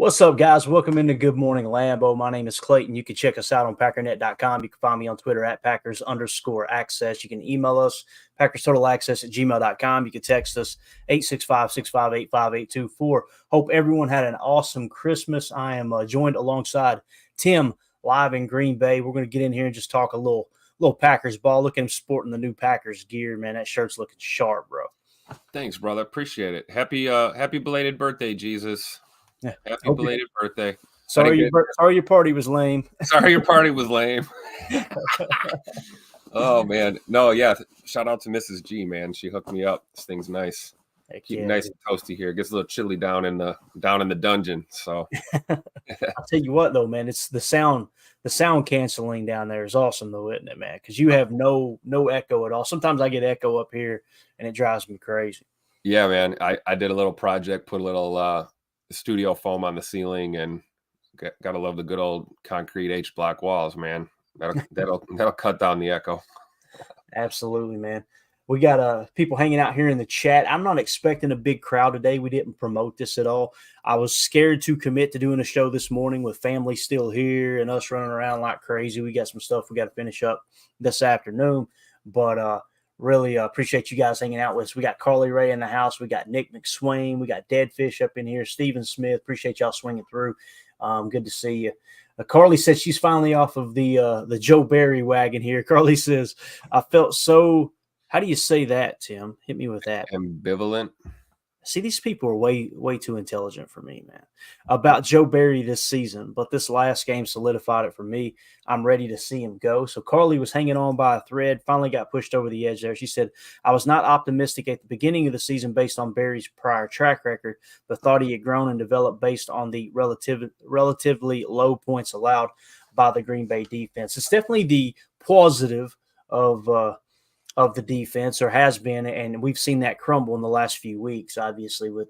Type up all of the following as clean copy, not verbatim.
What's up, guys? Welcome into Good Morning Lambeau. My name is Clayton. You can check us out on packernet.com. You can find me on Twitter at Packers_access. You can email us, PackersTotalAccess@gmail.com. You can text us 865-658-5824. Hope everyone had an awesome Christmas. I am joined alongside Tim live in Green Bay. We're going to get in here and just talk a little Packers ball. Look at him sporting the new Packers gear, man. That shirt's looking sharp, bro. Thanks, brother. Appreciate it. Happy belated birthday, Jesus. Yeah. Happy belated birthday. Sorry your party was lame. Sorry your party was lame. Oh, man. No, yeah. Shout out to Mrs. G, man. She hooked me up. This thing's nice. Keep it nice and toasty here. It gets a little chilly down in the dungeon. So I'll tell you what, though, man, it's the sound canceling down there is awesome, though, isn't it, man? Because you have no echo at all. Sometimes I get echo up here, and it drives me crazy. Yeah, man. I did a little project, put a little studio foam on the ceiling, and gotta love the good old concrete H block walls, man. That'll cut down the echo. Absolutely, man. We got people hanging out here in the chat. I'm not expecting a big crowd today. We didn't promote this at all. I was scared to commit to doing a show this morning with family still here and us running around like crazy. We got some stuff we got to finish up this afternoon, but really appreciate you guys hanging out with us. We got Carly Ray in the house. We got Nick McSwain. We got Dead Fish up in here. Steven Smith. Appreciate y'all swinging through. Good to see you. Carly said she's finally off of the Joe Barry wagon here. Carly says, I felt so, how do you say that, Tim? Hit me with that. Ambivalent. See, these people are way too intelligent for me, man, about Joe Barry this season. But this last game solidified it for me. I'm ready to see him go. So Carly was hanging on by a thread, finally got pushed over the edge there. She said, I was not optimistic at the beginning of the season based on Barry's prior track record, but thought he had grown and developed based on the relatively low points allowed by the Green Bay defense. It's definitely the positive of the defense, or has been, and we've seen that crumble in the last few weeks, obviously, with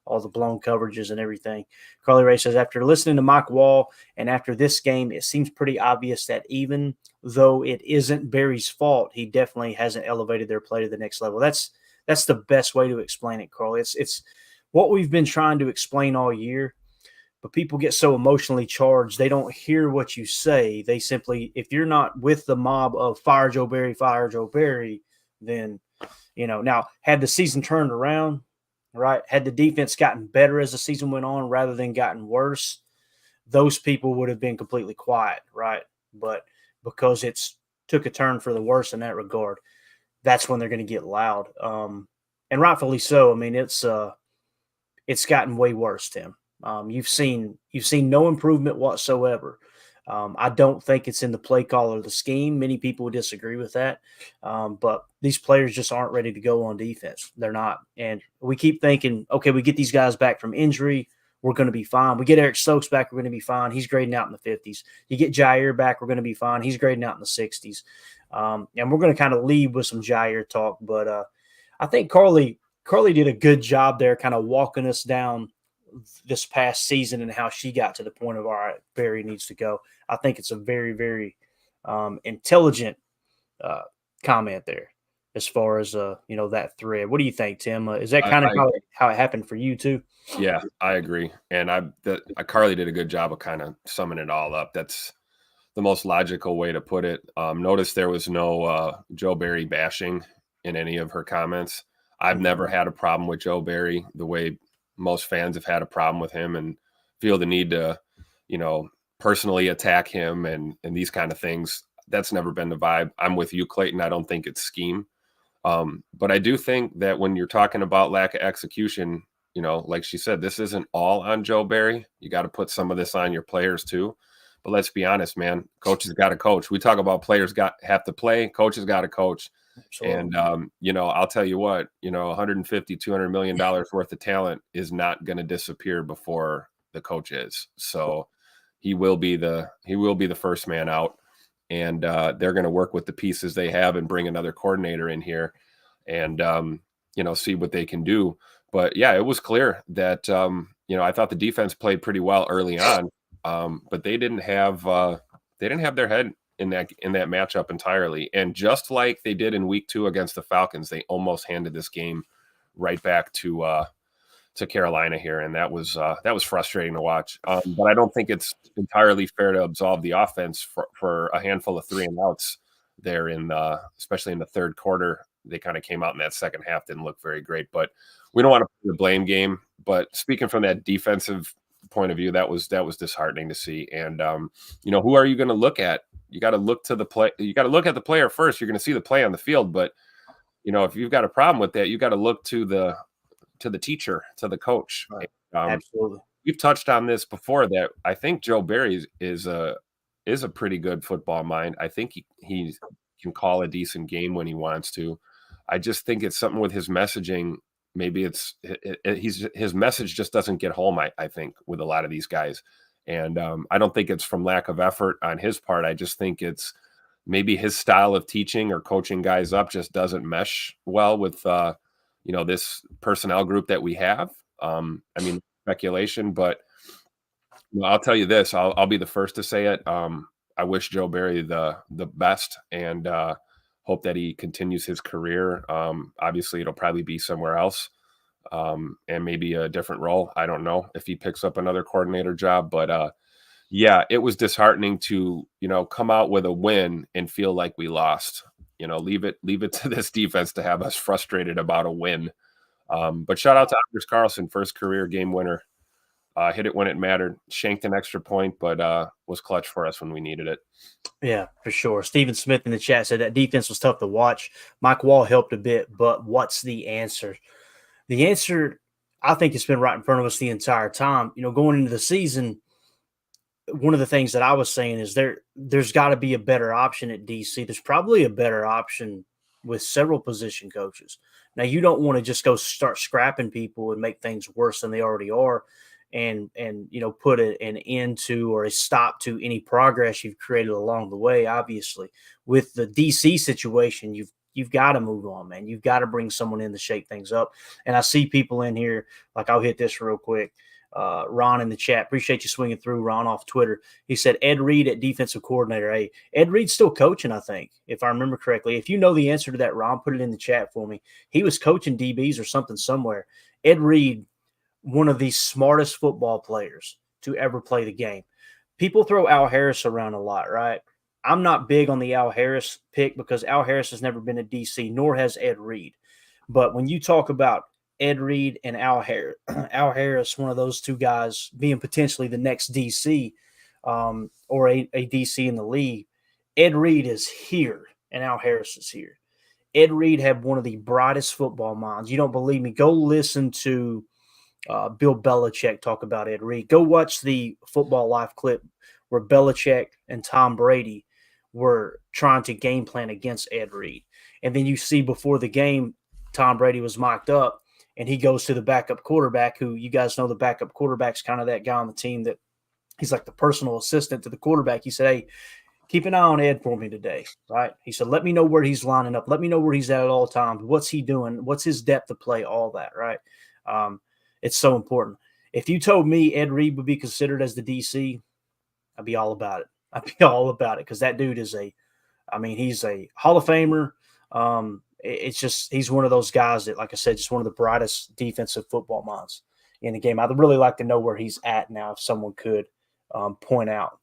all the blown coverages and everything. Carly Ray says, after listening to Mike Wall and after this game, it seems pretty obvious that even though it isn't Barry's fault, he definitely hasn't elevated their play to the next level. That's the best way to explain it, Carly. It's what we've been trying to explain all year, but people get so emotionally charged, they don't hear what you say. They simply, if you're not with the mob of fire Joe Barry, then, now had the season turned around, right? Had the defense gotten better as the season went on rather than gotten worse, those people would have been completely quiet, right? But because it's took a turn for the worse in that regard, that's when they're going to get loud. And rightfully so. I mean, it's gotten way worse, Tim. You've seen no improvement whatsoever. I don't think it's in the play call or the scheme. Many people would disagree with that. But these players just aren't ready to go on defense. They're not. And we keep thinking, okay, we get these guys back from injury, we're going to be fine. We get Eric Stokes back, we're going to be fine. He's grading out in the 50s. You get Jaire back, we're going to be fine. He's grading out in the 60s. And we're going to kind of leave with some Jaire talk. But I think Carly did a good job there kind of walking us down this past season and how she got to the point of, all right, Barry needs to go. I think it's a very, very intelligent comment there as far as, that thread. What do you think, Tim? Is that kind of how it happened for you too? Yeah, I agree. And Carly did a good job of kind of summing it all up. That's the most logical way to put it. Notice there was no Joe Barry bashing in any of her comments. I've never had a problem with Joe Barry the way most fans have had a problem with him and feel the need to, personally attack him and these kind of things. That's never been the vibe. I'm with you, Clayton. I don't think it's scheme. But I do think that when you're talking about lack of execution, like she said, this isn't all on Joe Barry. You got to put some of this on your players too. But let's be honest, man, coaches got to coach. We talk about players have to play, coaches got to coach. Absolutely. And, I'll tell you what, $150, $200 million worth of talent is not going to disappear before the coach is. So he will be the first man out, and they're going to work with the pieces they have and bring another coordinator in here and, see what they can do. But yeah, it was clear that, I thought the defense played pretty well early on, but they didn't have their head in that matchup entirely. And just like they did in week 2 against the Falcons, they almost handed this game right back to to Carolina here, and that was frustrating to watch. But I don't think it's entirely fair to absolve the offense for a handful of 3-and-outs there especially in the third quarter. They kind of came out in that second half, didn't look very great, but we don't want to play the blame game. But speaking from that defensive point of view, that was disheartening to see. And who are you going to look at? You got to look to the play. You got to look at the player first. You're going to see the play on the field, but if you've got a problem with that, you got to look to the teacher, to the coach. Right. Absolutely. We've touched on this before that I think Joe Barry is a pretty good football mind. I think he can call a decent game when he wants to. I just think it's something with his messaging. Maybe his message just doesn't get home, I think, with a lot of these guys. And I don't think it's from lack of effort on his part. I just think it's maybe his style of teaching or coaching guys up just doesn't mesh well with, this personnel group that we have. Speculation, but I'll tell you this. I'll be the first to say it. I wish Joe Barry the best, and hope that he continues his career. Obviously, it'll probably be somewhere else, and maybe a different role. I don't know if he picks up another coordinator job, but yeah, it was disheartening to come out with a win and feel like we lost. Leave it to this defense to have us frustrated about a win. But shout out to Anders Carlson, first career game winner. Hit it when it mattered, shanked an extra point, but was clutch for us when we needed it. Yeah, for sure. Stephen Smith in the chat said that defense was tough to watch. Mike Wall helped a bit, but what's the answer? The answer, I think, it's been right in front of us the entire time. Going into the season, one of the things that I was saying is there's got to be a better option at DC. There's probably a better option with several position coaches. Now, you don't want to just go start scrapping people and make things worse than they already are, and put an end to or a stop to any progress you've created along the way. Obviously, with the DC situation, you've got to move on, man. You've got to bring someone in to shake things up. And I see people in here, like I'll hit this real quick. Ron in the chat, appreciate you swinging through. Ron off Twitter, he said Ed Reed at defensive coordinator. Hey, Ed Reed's still coaching, I think, if I remember correctly. If you know the answer to that, Ron, put it in the chat for me. He was coaching DBs or something somewhere. Ed Reed, one of the smartest football players to ever play the game. People throw Al Harris around a lot, right? I'm not big on the Al Harris pick because Al Harris has never been a DC, nor has Ed Reed. But when you talk about Ed Reed and Al Harris, one of those two guys being potentially the next DC or a DC in the league, Ed Reed is here and Al Harris is here. Ed Reed had one of the brightest football minds. You don't believe me? Go listen to Bill Belichick talk about Ed Reed. Go watch the Football Life clip where Belichick and Tom Brady were trying to game plan against Ed Reed. And then you see before the game, Tom Brady was mic'd up, and he goes to the backup quarterback, who you guys know the backup quarterback's kind of that guy on the team that he's like the personal assistant to the quarterback. He said, hey, keep an eye on Ed for me today, right? He said, let me know where he's lining up. Let me know where he's at all times. What's he doing? What's his depth of play? All that, right? It's so important. If you told me Ed Reed would be considered as the DC, I'd be all about it. I'd be all about it because that dude is he's a Hall of Famer. It's just he's one of those guys that, like I said, just one of the brightest defensive football minds in the game. I'd really like to know where he's at now if someone could point out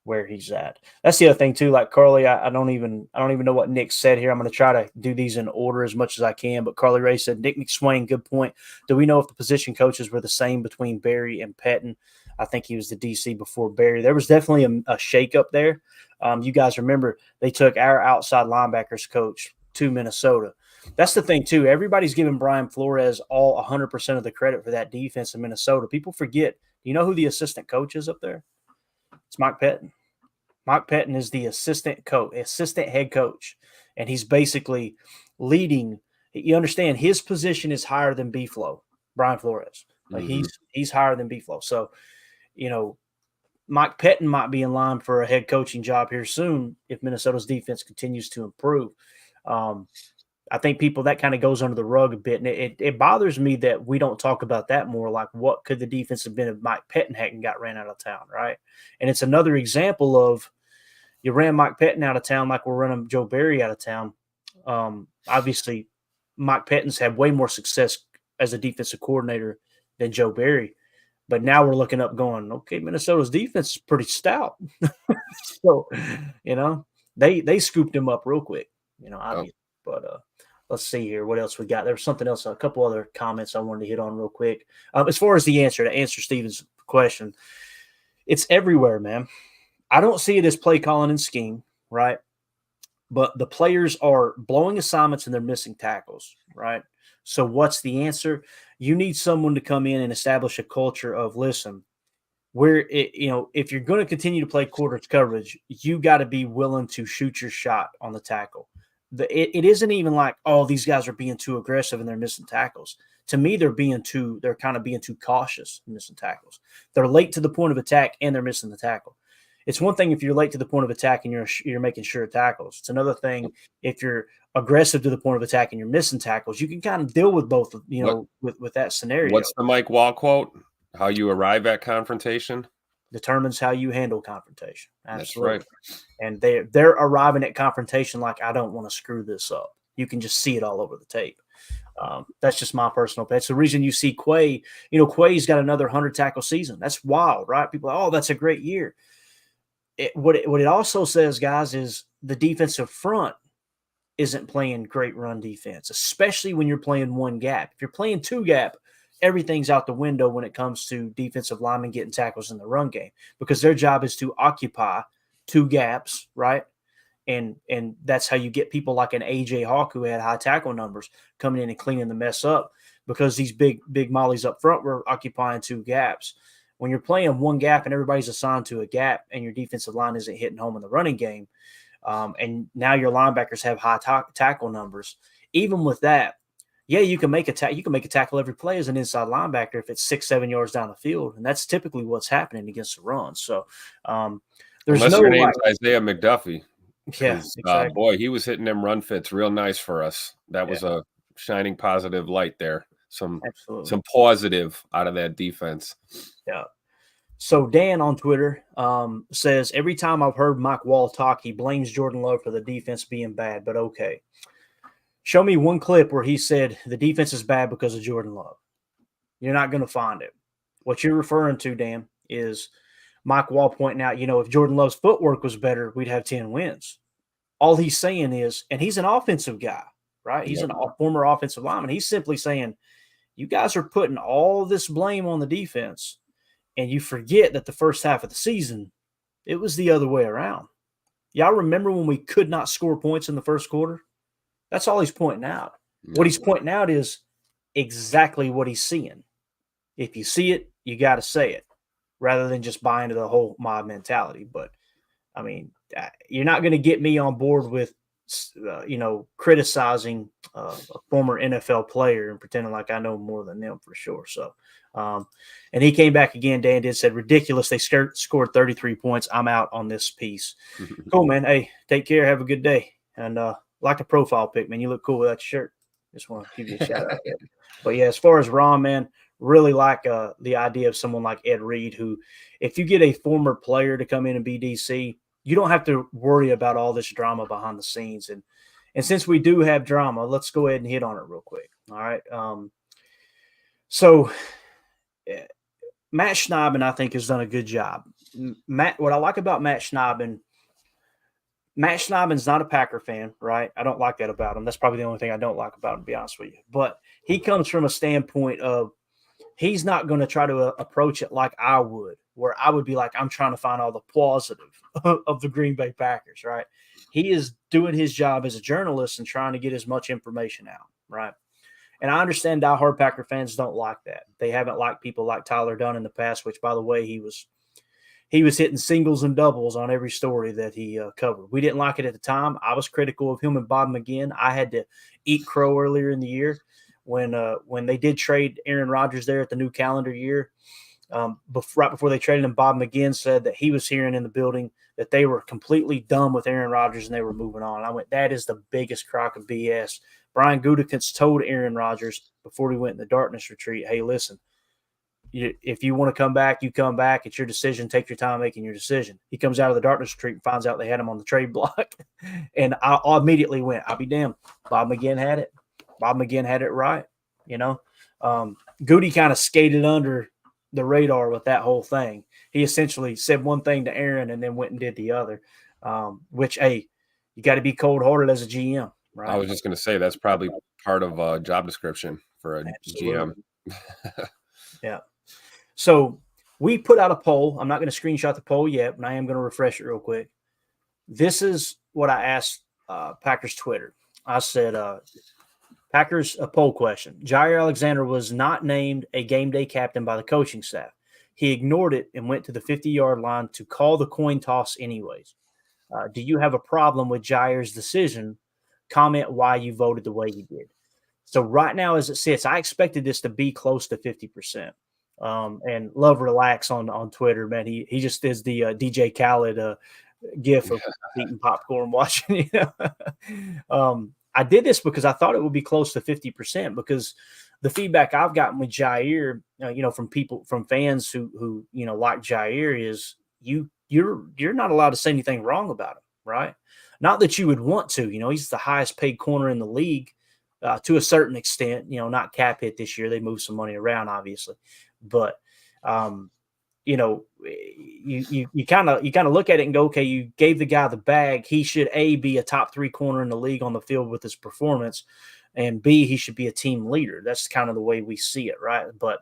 where he's at. That's the other thing too. Like Carly, I don't even know what Nick said here. I'm going to try to do these in order as much as I can. But Carly Ray said, Nick McSwain, good point. Do we know if the position coaches were the same between Barry and Pettin? I think he was the DC before Barry. There was definitely a shakeup there. You guys remember they took our outside linebackers coach to Minnesota. That's the thing too. Everybody's giving Brian Flores all 100% of the credit for that defense in Minnesota. People forget. You know who the assistant coach is up there? It's Mike Pettin. Mike Pettin is the assistant head coach, and he's basically leading. You understand his position is higher than B-Flow, Brian Flores. Like he's higher than B-Flow. So, Mike Pettin might be in line for a head coaching job here soon if Minnesota's defense continues to improve. I think that kind of goes under the rug a bit, and it bothers me that we don't talk about that more. Like, what could the defense have been if Mike Pettin hadn't got ran out of town, right? And it's another example of you ran Mike Pettin out of town like we're running Joe Barry out of town. Obviously, Mike Pettin's had way more success as a defensive coordinator than Joe Barry. But now we're looking up going, okay, Minnesota's defense is pretty stout. So, they scooped him up real quick, obviously. But let's see here. What else we got? There was something else, a couple other comments I wanted to hit on real quick. As far as to answer Steven's question, it's everywhere, man. I don't see it as play calling and scheme, right? But the players are blowing assignments and they're missing tackles, right? So what's the answer? You need someone to come in and establish a culture of, listen, if you're going to continue to play quarters coverage, you got to be willing to shoot your shot on the tackle. It isn't even like, oh, these guys are being too aggressive and they're missing tackles. To me, they're kind of being too cautious missing tackles. They're late to the point of attack and they're missing the tackle. It's one thing if you're late to the point of attack and you're making sure tackles. It's another thing if you're aggressive to the point of attack and you're missing tackles. You can kind of deal with both, with that scenario. What's the Mike Wall quote? How you arrive at confrontation determines how you handle confrontation. Absolutely. That's right. And they're arriving at confrontation like, I don't want to screw this up. You can just see it all over the tape. That's just my personal opinion. It's the reason you see Quay. Quay's got another 100 tackle season. That's wild, right? People are, oh, that's a great year. What it also says, guys, is the defensive front isn't playing great run defense, especially when you're playing one gap. If you're playing two gap, everything's out the window when it comes to defensive linemen getting tackles in the run game, because their job is to occupy two gaps, right? And that's how you get people like an A.J. Hawk, who had high tackle numbers, coming in and cleaning the mess up, because these big mollies up front were occupying two gaps. When you're playing one gap and everybody's assigned to a gap and your defensive line isn't hitting home in the running game, and now your linebackers have high tackle numbers, even with that, yeah, you can make a tackle every play as an inside linebacker if it's 6-7 yards down the field, and that's typically what's happening against the run. So there's unless no your name's Isaiah McDuffie. Yeah, exactly. Boy, he was hitting them run fits real nice for us. That was a shining positive light there. Some positive out of that defense. Yeah. So Dan on Twitter says, every time I've heard Mike Wall talk, he blames Jordan Love for the defense being bad, but okay. Show me one clip where he said the defense is bad because of Jordan Love. You're not going to find it. What you're referring to, Dan, is Mike Wall pointing out, if Jordan Love's footwork was better, we'd have 10 wins. All he's saying is, and he's an offensive guy, right? He's a former offensive lineman. He's simply saying, you guys are putting all this blame on the defense, and you forget that the first half of the season, it was the other way around. Y'all remember when we could not score points in the first quarter? That's all he's pointing out. What he's pointing out is exactly what he's seeing. If you see it, you got to say it, rather than just buy into the whole mob mentality. But, I mean, you're not going to get me on board with, criticizing a former NFL player and pretending like I know more than them, for sure. So, and he came back again. Dan did said, ridiculous. They scored 33 points. I'm out on this piece. Cool, man. Hey, take care. Have a good day. And like a profile pic, man. You look cool with that shirt. Just want to give you a shout out there. But yeah, as far as Ron, man, really like the idea of someone like Ed Reed, who, if you get a former player to come in and be DC, you don't have to worry about all this drama behind the scenes. And since we do have drama, let's go ahead and hit on it real quick. All right. So Matt Schneiden, I think, has done a good job. What I like about Matt Schneidman's not a Packer fan, right? I don't like that about him. That's probably the only thing I don't like about him, to be honest with you. But he comes from a standpoint of, he's not going to try to approach it like I would, where I would be like, I'm trying to find all the positive of the Green Bay Packers, right? He is doing his job as a journalist and trying to get as much information out, right? And I understand diehard Packer fans don't like that. They haven't liked people like Tyler Dunn in the past, which, by the way, he was hitting singles and doubles on every story that he covered. We didn't like it at the time. I was critical of him and Bob McGinn. I had to eat crow earlier in the year when they did trade Aaron Rodgers there at the new calendar year. Right before they traded him, Bob McGinn said that he was hearing in the building that they were completely done with Aaron Rodgers and they were moving on. I went, that is the biggest crock of BS. Brian Gutekunst told Aaron Rodgers before he went in the darkness retreat, hey, listen, if you want to come back, you come back. It's your decision. Take your time making your decision. He comes out of the darkness retreat and finds out they had him on the trade block. And I immediately went, I'll be damned. Bob McGinn had it. Bob McGinn had it right. Goody kind of skated under the radar with that whole thing. He essentially said one thing to Aaron and then went and did the other, which, hey, you got to be cold-hearted as a GM, right? I was just going to say that's probably part of a job description for a Absolutely. GM. Yeah. So we put out a poll. I'm not going to screenshot the poll yet, but I am going to refresh it real quick. This is what I asked Packers Twitter. I said, Packers, a poll question. Jaire Alexander was not named a game day captain by the coaching staff. He ignored it and went to the 50-yard line to call the coin toss anyways. Do you have a problem with Jaire's decision? Comment why you voted the way you did. So right now, as it sits, I expected this to be close to 50%. And Love Relax on Twitter, man. He just is the DJ Khaled gif of eating popcorn watching. I did this because I thought it would be close to 50% because the feedback I've gotten with Jaire, from fans who like Jaire is you're not allowed to say anything wrong about him, right? Not that you would want to. He's the highest paid corner in the league to a certain extent. Not cap hit this year. They moved some money around, obviously, but you kind of look at it and go, okay, you gave the guy the bag. He should be a top 3 corner in the league on the field with his performance, and B, he should be a team leader. That's kind of the way we see it, right? But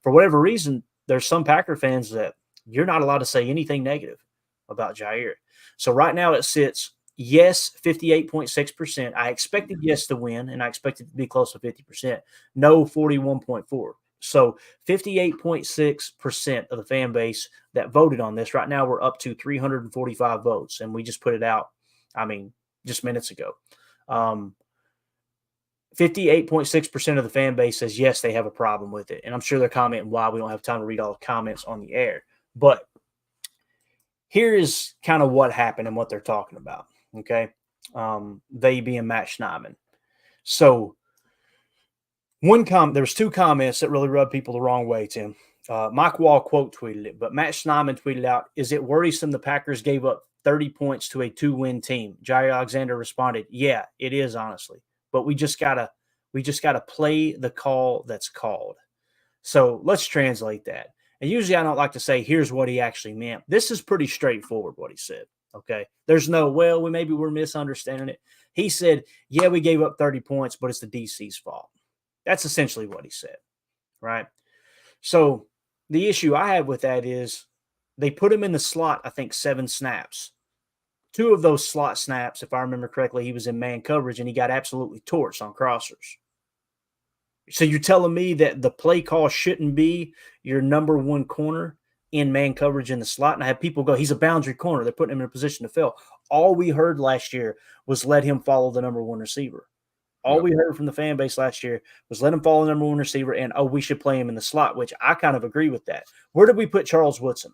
for whatever reason, there's some Packer fans that you're not allowed to say anything negative about Jaire. So right now it sits yes, 58.6%. I expected yes to win, and I expected it to be close to 50%. No, 41.4%. So 58.6% of the fan base that voted on this. Right now we're up to 345 votes, and we just put it out, just minutes ago. 58.6% of the fan base says yes, they have a problem with it. And I'm sure they're commenting why. We don't have time to read all the comments on the air. But here is kind of what happened and what they're talking about, okay? They being Matt Schneidman. So there was 2 comments that really rubbed people the wrong way, Tim. Mike Wall quote tweeted it, but Matt Schneidman tweeted out, "Is it worrisome the Packers gave up 30 points to a 2-win team?" Jaire Alexander responded, "Yeah, it is, honestly. But we just gotta play the call that's called." So let's translate that. And usually I don't like to say, here's what he actually meant. This is pretty straightforward what he said, okay? There's no, maybe we're misunderstanding it. He said, yeah, we gave up 30 points, but it's the DC's fault. That's essentially what he said, right? So the issue I have with that is they put him in the slot, I think, 7 snaps. 2 of those slot snaps, if I remember correctly, he was in man coverage, and he got absolutely torched on crossers. So you're telling me that the play call shouldn't be your number 1 corner in man coverage in the slot? And I have people go, he's a boundary corner. They're putting him in a position to fail. All we heard last year was let him follow the number 1 receiver. All we heard from the fan base last year was let him follow the number 1 receiver and, we should play him in the slot, which I kind of agree with that. Where did we put Charles Woodson?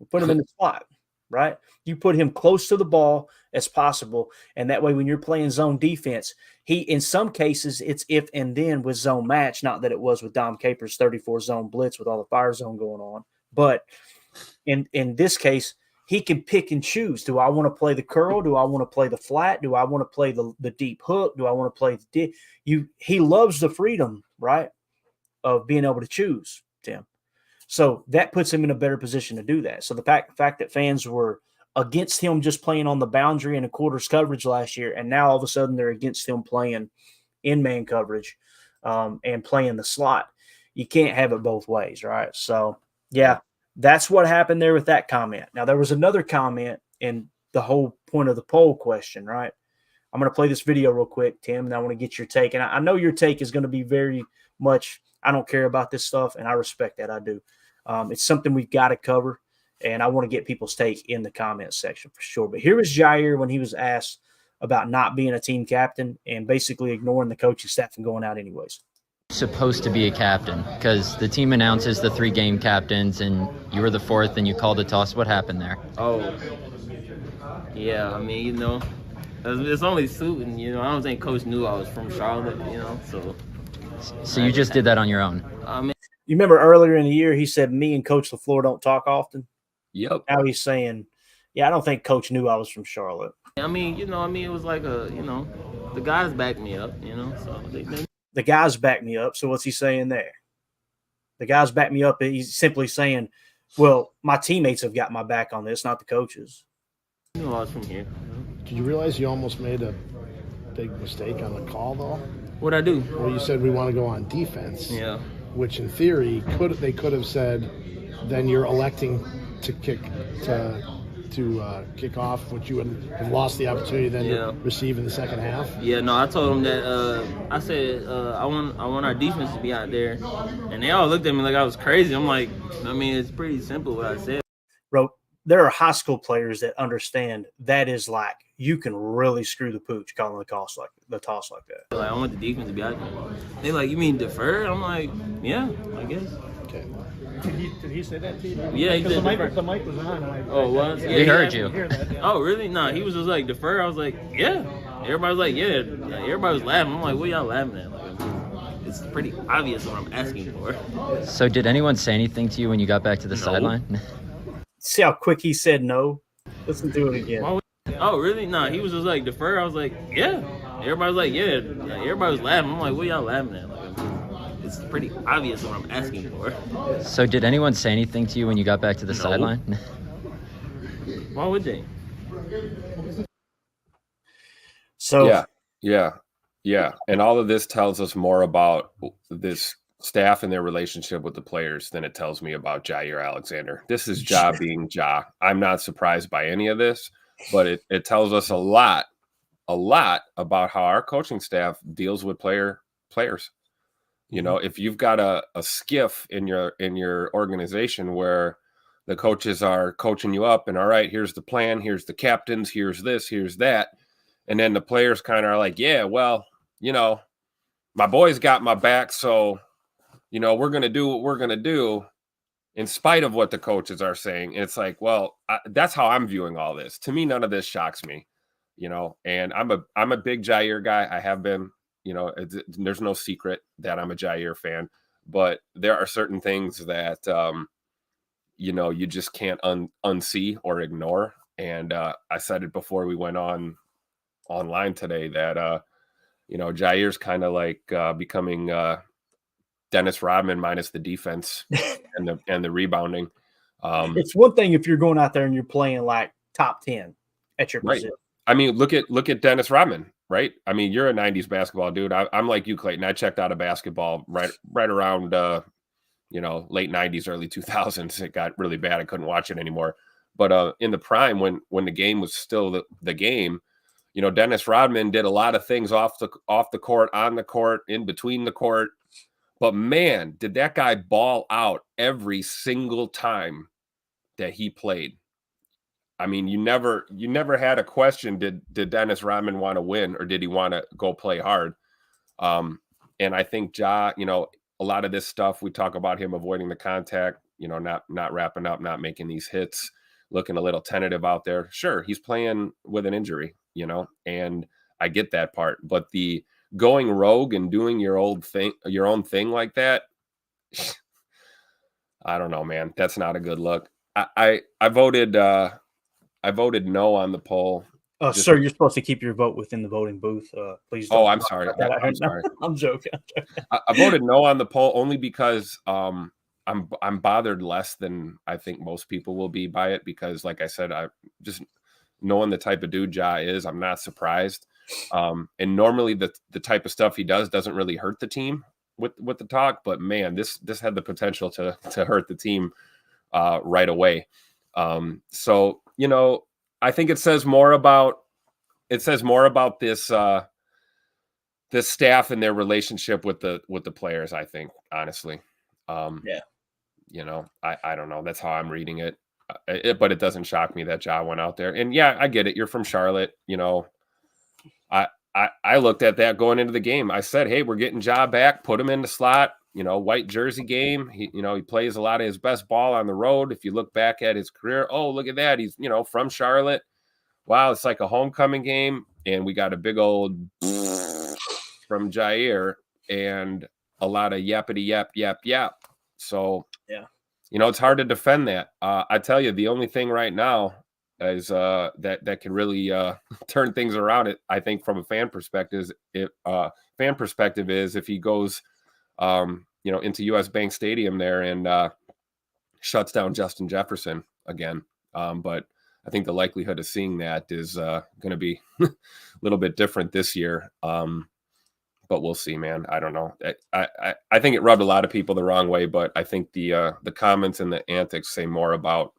We put him in the slot, right? You put him close to the ball as possible, and that way when you're playing zone defense, in some cases, it's if and then with zone match, not that it was with Dom Capers' 34 zone blitz with all the fire zone going on. But in this case, he can pick and choose. Do I want to play the curl? Do I want to play the flat? Do I want to play the deep hook? Do I want to play the dip? He loves the freedom, right, of being able to choose, Tim. So that puts him in a better position to do that. So the fact that fans were against him just playing on the boundary and a quarters coverage last year, and now all of a sudden they're against him playing in man coverage and playing the slot. You can't have it both ways, right? So, yeah, that's what happened there with that comment. Now, there was another comment in the whole point of the poll question, right? I'm going to play this video real quick, Tim, and I want to get your take. And I know your take is going to be very much, I don't care about this stuff, and I respect that. I do. It's something we've got to cover, and I want to get people's take in the comments section for sure. But here was Jaire when he was asked about not being a team captain and basically ignoring the coaching staff and going out anyways. Supposed to be a captain because the team announces the 3 game captains and you were the 4th and you called the toss. What happened there? Yeah, it's only suiting, I don't think coach knew I was from Charlotte, So you just did that on your own? You remember earlier in the year he said me and Coach LaFleur don't talk often? Yep. Now he's saying, yeah, I don't think coach knew I was from Charlotte. it was like the guys backed me up, so the guys back me up. So what's he saying there? The guys back me up. He's simply saying, well, my teammates have got my back on this, not the coaches. You know, I was from here. Did you realize you almost made a big mistake on the call, though? What'd I do? Well, you said we want to go on defense. Yeah. Which, in theory, they could have said, then you're electing to kick off, which you would have lost the opportunity then to receive in the second half. Yeah, no, I told them that. I said I want our defense to be out there, and they all looked at me like I was crazy. I'm like, I mean, it's pretty simple what I said. Bro, there are high school players that understand that is like you can really screw the pooch calling the toss like that. Like, I want the defense to be out there. They like, you mean defer? I'm like, yeah, I guess. Okay. Did he say that to you? Yeah, he did. The mic was on. Oh, was? Yeah, he heard you. Oh, really? No, he was just like, defer? I was like, yeah. Everybody was like, yeah. Everybody was laughing. I'm like, what y'all laughing at? Like, it's pretty obvious what I'm asking for. So did anyone say anything to you when you got back to the sideline? See how quick he said no? Listen to it again. Oh, really? No, he was just like, defer? I was like, yeah. Everybody was like, yeah. Everybody was laughing. I'm like, what y'all laughing at? Like, it's pretty obvious what I'm asking for. So did anyone say anything to you when you got back to the sideline? Why would they? So yeah. And all of this tells us more about this staff and their relationship with the players than it tells me about Jaire Alexander. This is Ja being Ja. I'm not surprised by any of this, but it tells us a lot about how our coaching staff deals with players. You know, if you've got a skiff in your organization where the coaches are coaching you up and all right, here's the plan, here's the captains, here's this, here's that. And then the players kind of are like, yeah, well, you know, my boys got my back. So, you know, we're going to do what we're going to do in spite of what the coaches are saying. And it's like, well, that's how I'm viewing all this. To me, none of this shocks me, you know, and I'm a big Jaire guy. I have been. You know, there's no secret that I'm a Jaire fan, but there are certain things that, you know, you just can't unsee or ignore. And I said it before we went online today that, you know, Jaire's kind of like becoming Dennis Rodman minus the defense and the rebounding. It's one thing if you're going out there and you're playing like top 10 at your position. I mean, look at Dennis Rodman. Right. I mean, you're a 90s basketball dude. I'm like you, Clayton. I checked out of basketball right around, you know, late 90s, early 2000s. It got really bad. I couldn't watch it anymore. But in the prime, when the game was still the game, you know, Dennis Rodman did a lot of things off the court, on the court, in between the court. But, man, did that guy ball out every single time that he played. I mean, you never had a question, did Dennis Rodman want to win or did he want to go play hard? And I think Ja, you know, a lot of this stuff, we talk about him avoiding the contact, you know, not wrapping up, not making these hits, looking a little tentative out there. Sure, he's playing with an injury, you know, and I get that part. But the going rogue and doing your own thing like that, I don't know, man. That's not a good look. I voted no on the poll. Sir, you're supposed to keep your vote within the voting booth. Please. Oh, I'm sorry. I'm sorry. I'm joking. I voted no on the poll only because I'm bothered less than I think most people will be by it because, like I said, I just knowing the type of dude Ja is, I'm not surprised. And normally the type of stuff he does doesn't really hurt the team with the talk, but man, this had the potential to hurt the team right away. So, you know, I think it says more about this this staff and their relationship with the players, I think, honestly. Yeah. You know, I don't know. That's how I'm reading it. But it doesn't shock me that Ja went out there. And yeah, I get it. You're from Charlotte, you know. I looked at that going into the game. I said, hey, we're getting Ja back, put him in the slot. You know, white jersey game. He plays a lot of his best ball on the road. If you look back at his career, oh, look at that. He's, you know, from Charlotte. Wow, it's like a homecoming game. And we got a big old from Jaire and a lot of yappity yap, yap, yap. So, yeah, you know, it's hard to defend that. I tell you, the only thing right now as that can really turn things around. I think from a fan perspective, is if he goes into US Bank Stadium there and shuts down Justin Jefferson again. But I think the likelihood of seeing that is going to be a little bit different this year. But we'll see, man. I don't know. I think it rubbed a lot of people the wrong way, but I think the comments and the antics say more about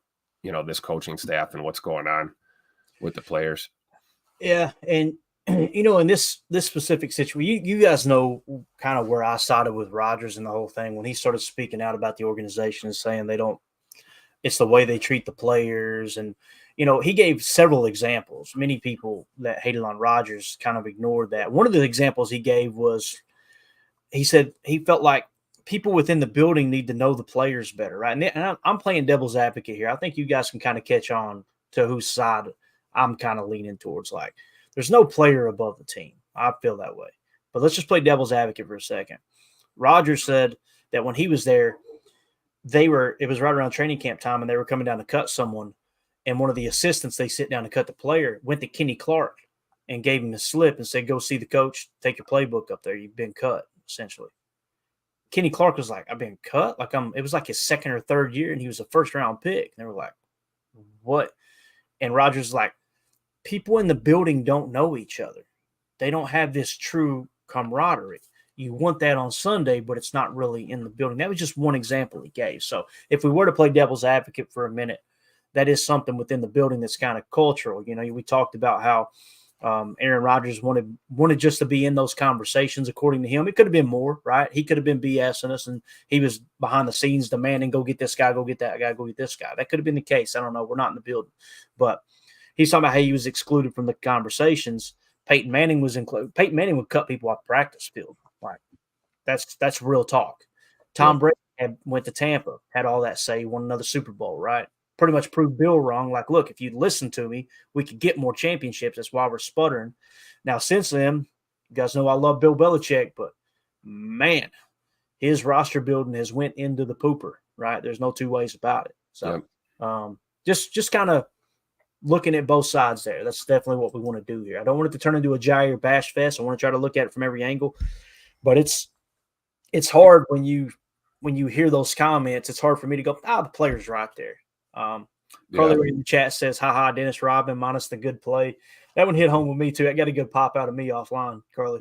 this coaching staff and what's going on with the players. Yeah, and in this specific situation, you guys know kind of where I sided with Rodgers and the whole thing when he started speaking out about the organization and saying it's the way they treat the players. And, he gave several examples. Many people that hated on Rodgers kind of ignored that. One of the examples he gave was he said he felt like people within the building need to know the players better, right? And I'm playing devil's advocate here. I think you guys can kind of catch on to whose side I'm kind of leaning towards. Like, there's no player above the team. I feel that way. But let's just play devil's advocate for a second. Rodgers said that when he was there, it was right around training camp time, and they were coming down to cut someone. And one of the assistants they sit down to cut the player went to Kenny Clark and gave him a slip and said, go see the coach, take your playbook up there. You've been cut, essentially. Kenny Clark was like, I've been cut? It was like his second or third year, and he was a first-round pick. And they were like, what? And Rodgers was like, people in the building don't know each other. They don't have this true camaraderie. You want that on Sunday, but it's not really in the building. That was just one example he gave. So if we were to play devil's advocate for a minute, that is something within the building that's kind of cultural. We talked about how Aaron Rodgers wanted just to be in those conversations. According to him, it could have been more, right? He could have been BSing us, and he was behind the scenes demanding, go get this guy, go get that guy, go get this guy. That could have been the case. I don't know. We're not in the building. But he's talking about how he was excluded from the conversations. Peyton Manning was included. Peyton Manning would cut people off the practice field. Like, that's real talk. Tom Brady went to Tampa, had all that say, won another Super Bowl, right? Pretty much proved Bill wrong. Like, look, if you'd listen to me, we could get more championships. That's why we're sputtering. Now, since then, you guys know I love Bill Belichick, but, man, his roster building has went into the pooper, right? There's no two ways about it. So just kind of looking at both sides there. That's definitely what we want to do here. I don't want it to turn into a Jaire bash fest. I want to try to look at it from every angle. But it's hard when you hear those comments. It's hard for me to go, the player's right there. Carly in the chat says, haha, Dennis Rodman minus the good play. That one hit home with me too. I got a good pop out of me offline, Carly.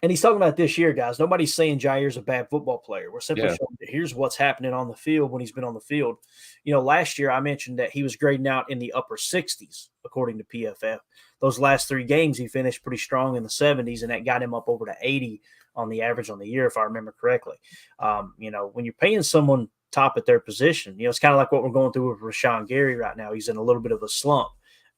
And he's talking about this year, guys. Nobody's saying Jaire's a bad football player. We're simply showing that here's what's happening on the field when he's been on the field. Last year I mentioned that he was grading out in the upper 60s, according to PFF. Those last 3 games, he finished pretty strong in the 70s, and that got him up over to 80 on the average on the year, if I remember correctly. When you're paying someone top at their position, it's kind of like what we're going through with Rashawn Gary right now. He's in a little bit of a slump.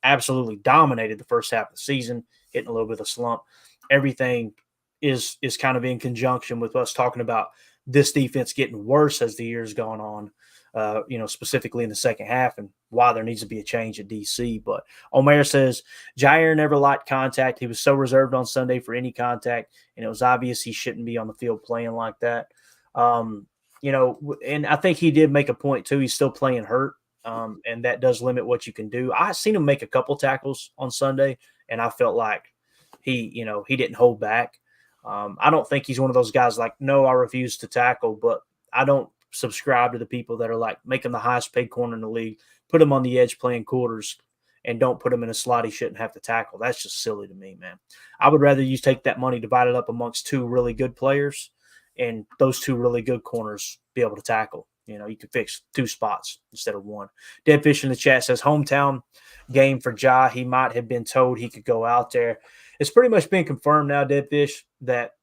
Absolutely dominated the first half of the season, hitting a little bit of a slump. Everything is kind of in conjunction with us talking about this defense getting worse as the year's gone on, specifically in the second half, and why there needs to be a change at DC. But Omer says, Jaire never liked contact. He was so reserved on Sunday for any contact, and it was obvious he shouldn't be on the field playing like that. And I think he did make a point too. He's still playing hurt, and that does limit what you can do. I seen him make a couple tackles on Sunday, and I felt like he didn't hold back. I don't think he's one of those guys like, no, I refuse to tackle, but I don't subscribe to the people that are like, make him the highest paid corner in the league, put him on the edge playing quarters, and don't put him in a slot he shouldn't have to tackle. That's just silly to me, man. I would rather you take that money, divide it up amongst 2 really good players, and those 2 really good corners be able to tackle. You could fix 2 spots instead of 1. Deadfish in the chat says, hometown game for Ja. He might have been told he could go out there. It's pretty much been confirmed now, Deadfish, that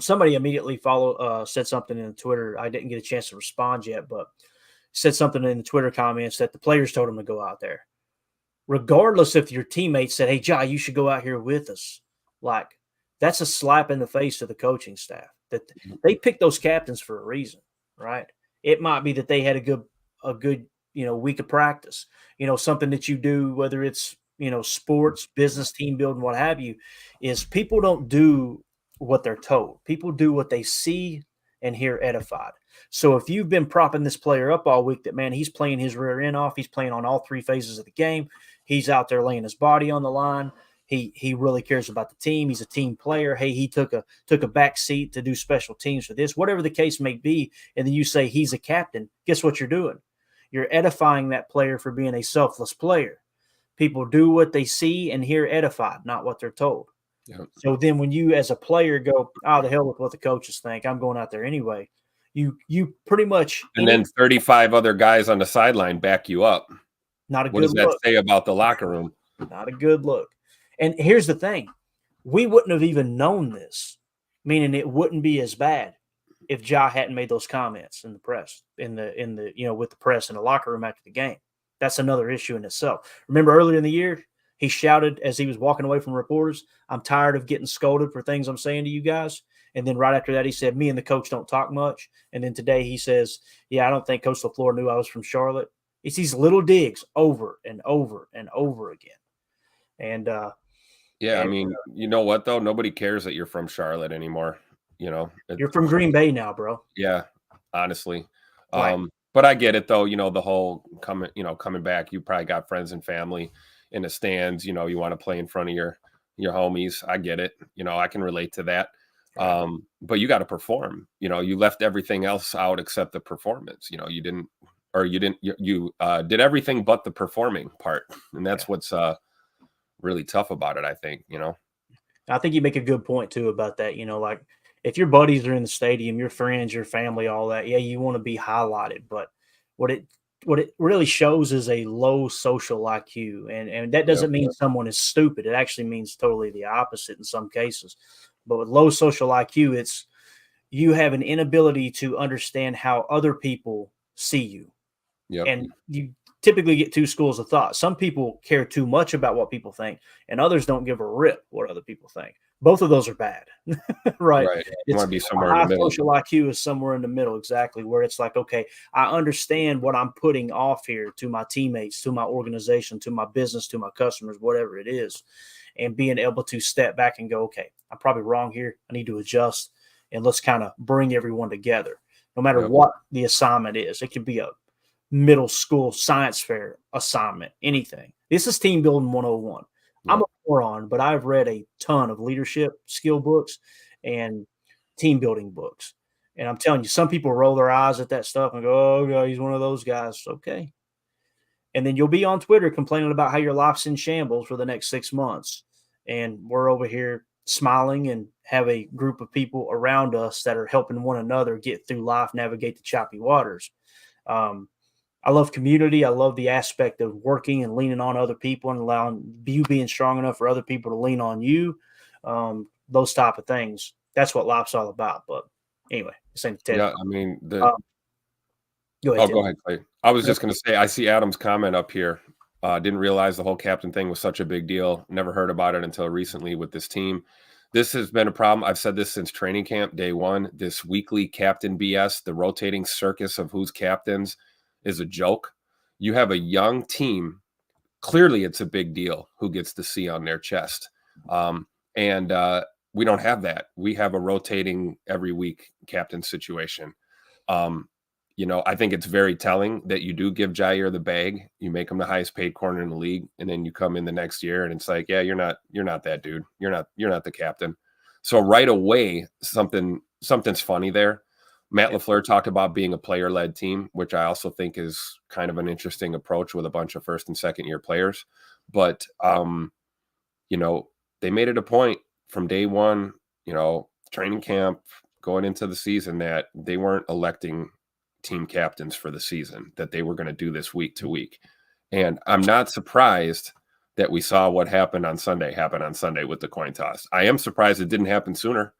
somebody immediately said something in Twitter. I didn't get a chance to respond yet, but said something in the Twitter comments that the players told him to go out there. Regardless if your teammates said, hey, Ja, you should go out here with us. Like, that's a slap in the face to the coaching staff. That they picked those captains for a reason, right? It might be that they had a good week of practice, something that you do, whether it's, sports, business, team building, what have you, is people don't do what they're told. People do what they see and hear edified. So if you've been propping this player up all week that, man, he's playing his rear end off, he's playing on all three phases of the game, he's out there laying his body on the line, he really cares about the team, he's a team player, hey, he took a back seat to do special teams for this, whatever the case may be, and then you say he's a captain, guess what you're doing? You're edifying that player for being a selfless player. People do what they see and hear edified, not what they're told. Yep. So then when you as a player go, oh, the hell with what the coaches think, I'm going out there anyway, you pretty much – And then 35 other guys on the sideline back you up. Not a good What does that look. say about the locker room? Not a good look. And here's the thing. We wouldn't have even known this, meaning it wouldn't be as bad if Ja hadn't made those comments in the press, in the with the press in the locker room after the game. That's another issue in itself. Remember earlier in the year, he shouted as he was walking away from reporters, I'm tired of getting scolded for things I'm saying to you guys. And then right after that, he said, me and the coach don't talk much. And then today he says, yeah, I don't think Coach LaFleur knew I was from Charlotte. It's these little digs over and over and over again. And I mean, you know what, though? Nobody cares that you're from Charlotte anymore. You're from Green Bay now, bro. Yeah, honestly. Right. But I get it, though. The whole coming back, you probably got friends and family in the stands. You want to play in front of your homies. I get it. I can relate to that. But you got to perform. You left everything else out except the performance. You did everything but the performing part, and that's what's really tough about it, I think. I think you make a good point too about that. Like if your buddies are in the stadium, your friends, your family, all that, yeah, you want to be highlighted. But what it really shows is a low social IQ, and that doesn't mean someone is stupid. It actually means totally the opposite in some cases. But with low social IQ, it's you have an inability to understand how other people see you. Yep. And you typically get two schools of thought. Some people care too much about what people think, and others don't give a rip what other people think. Both of those are bad, right? You want to be somewhere in the middle. Social IQ is somewhere in the middle, exactly, where it's like, okay, I understand what I'm putting off here to my teammates, to my organization, to my business, to my customers, whatever it is, and being able to step back and go, okay, I'm probably wrong here. I need to adjust, and let's kind of bring everyone together, no matter what the assignment is. It could be a middle school science fair assignment, anything. This is team building 101. I'm a moron, but I've read a ton of leadership skill books and team building books. And I'm telling you, some people roll their eyes at that stuff and go, oh, God, he's one of those guys. Okay. And then you'll be on Twitter complaining about how your life's in shambles for the next 6 months. And we're over here smiling and have a group of people around us that are helping one another get through life, navigate the choppy waters. I love community. I love the aspect of working and leaning on other people and allowing you being strong enough for other people to lean on you. Those type of things. That's what life's all about. But anyway, this ain't the Yeah, I mean, go ahead. Go ahead, Clay. I was just going to say, I see Adam's comment up here. Didn't realize the whole captain thing was such a big deal. Never heard about it until recently with this team. This has been a problem. I've said this since training camp, day one. This weekly captain BS, the rotating circus of who's captains, is a joke. You have a young team. Clearly, it's a big deal who gets the C on their chest. And we don't have that. We have a rotating every week captain situation. I think it's very telling that you do give Jaire the bag. You make him the highest paid corner in the league, and then you come in the next year and it's like, yeah, you're not that dude. You're not the captain. So right away, something's funny there. Matt LaFleur talked about being a player-led team, which I also think is kind of an interesting approach with a bunch of first and second year players. But, they made it a point from day one, training camp, going into the season, that they weren't electing team captains for the season, that they were going to do this week to week. And I'm not surprised that we saw what happened on Sunday with the coin toss. I am surprised it didn't happen sooner.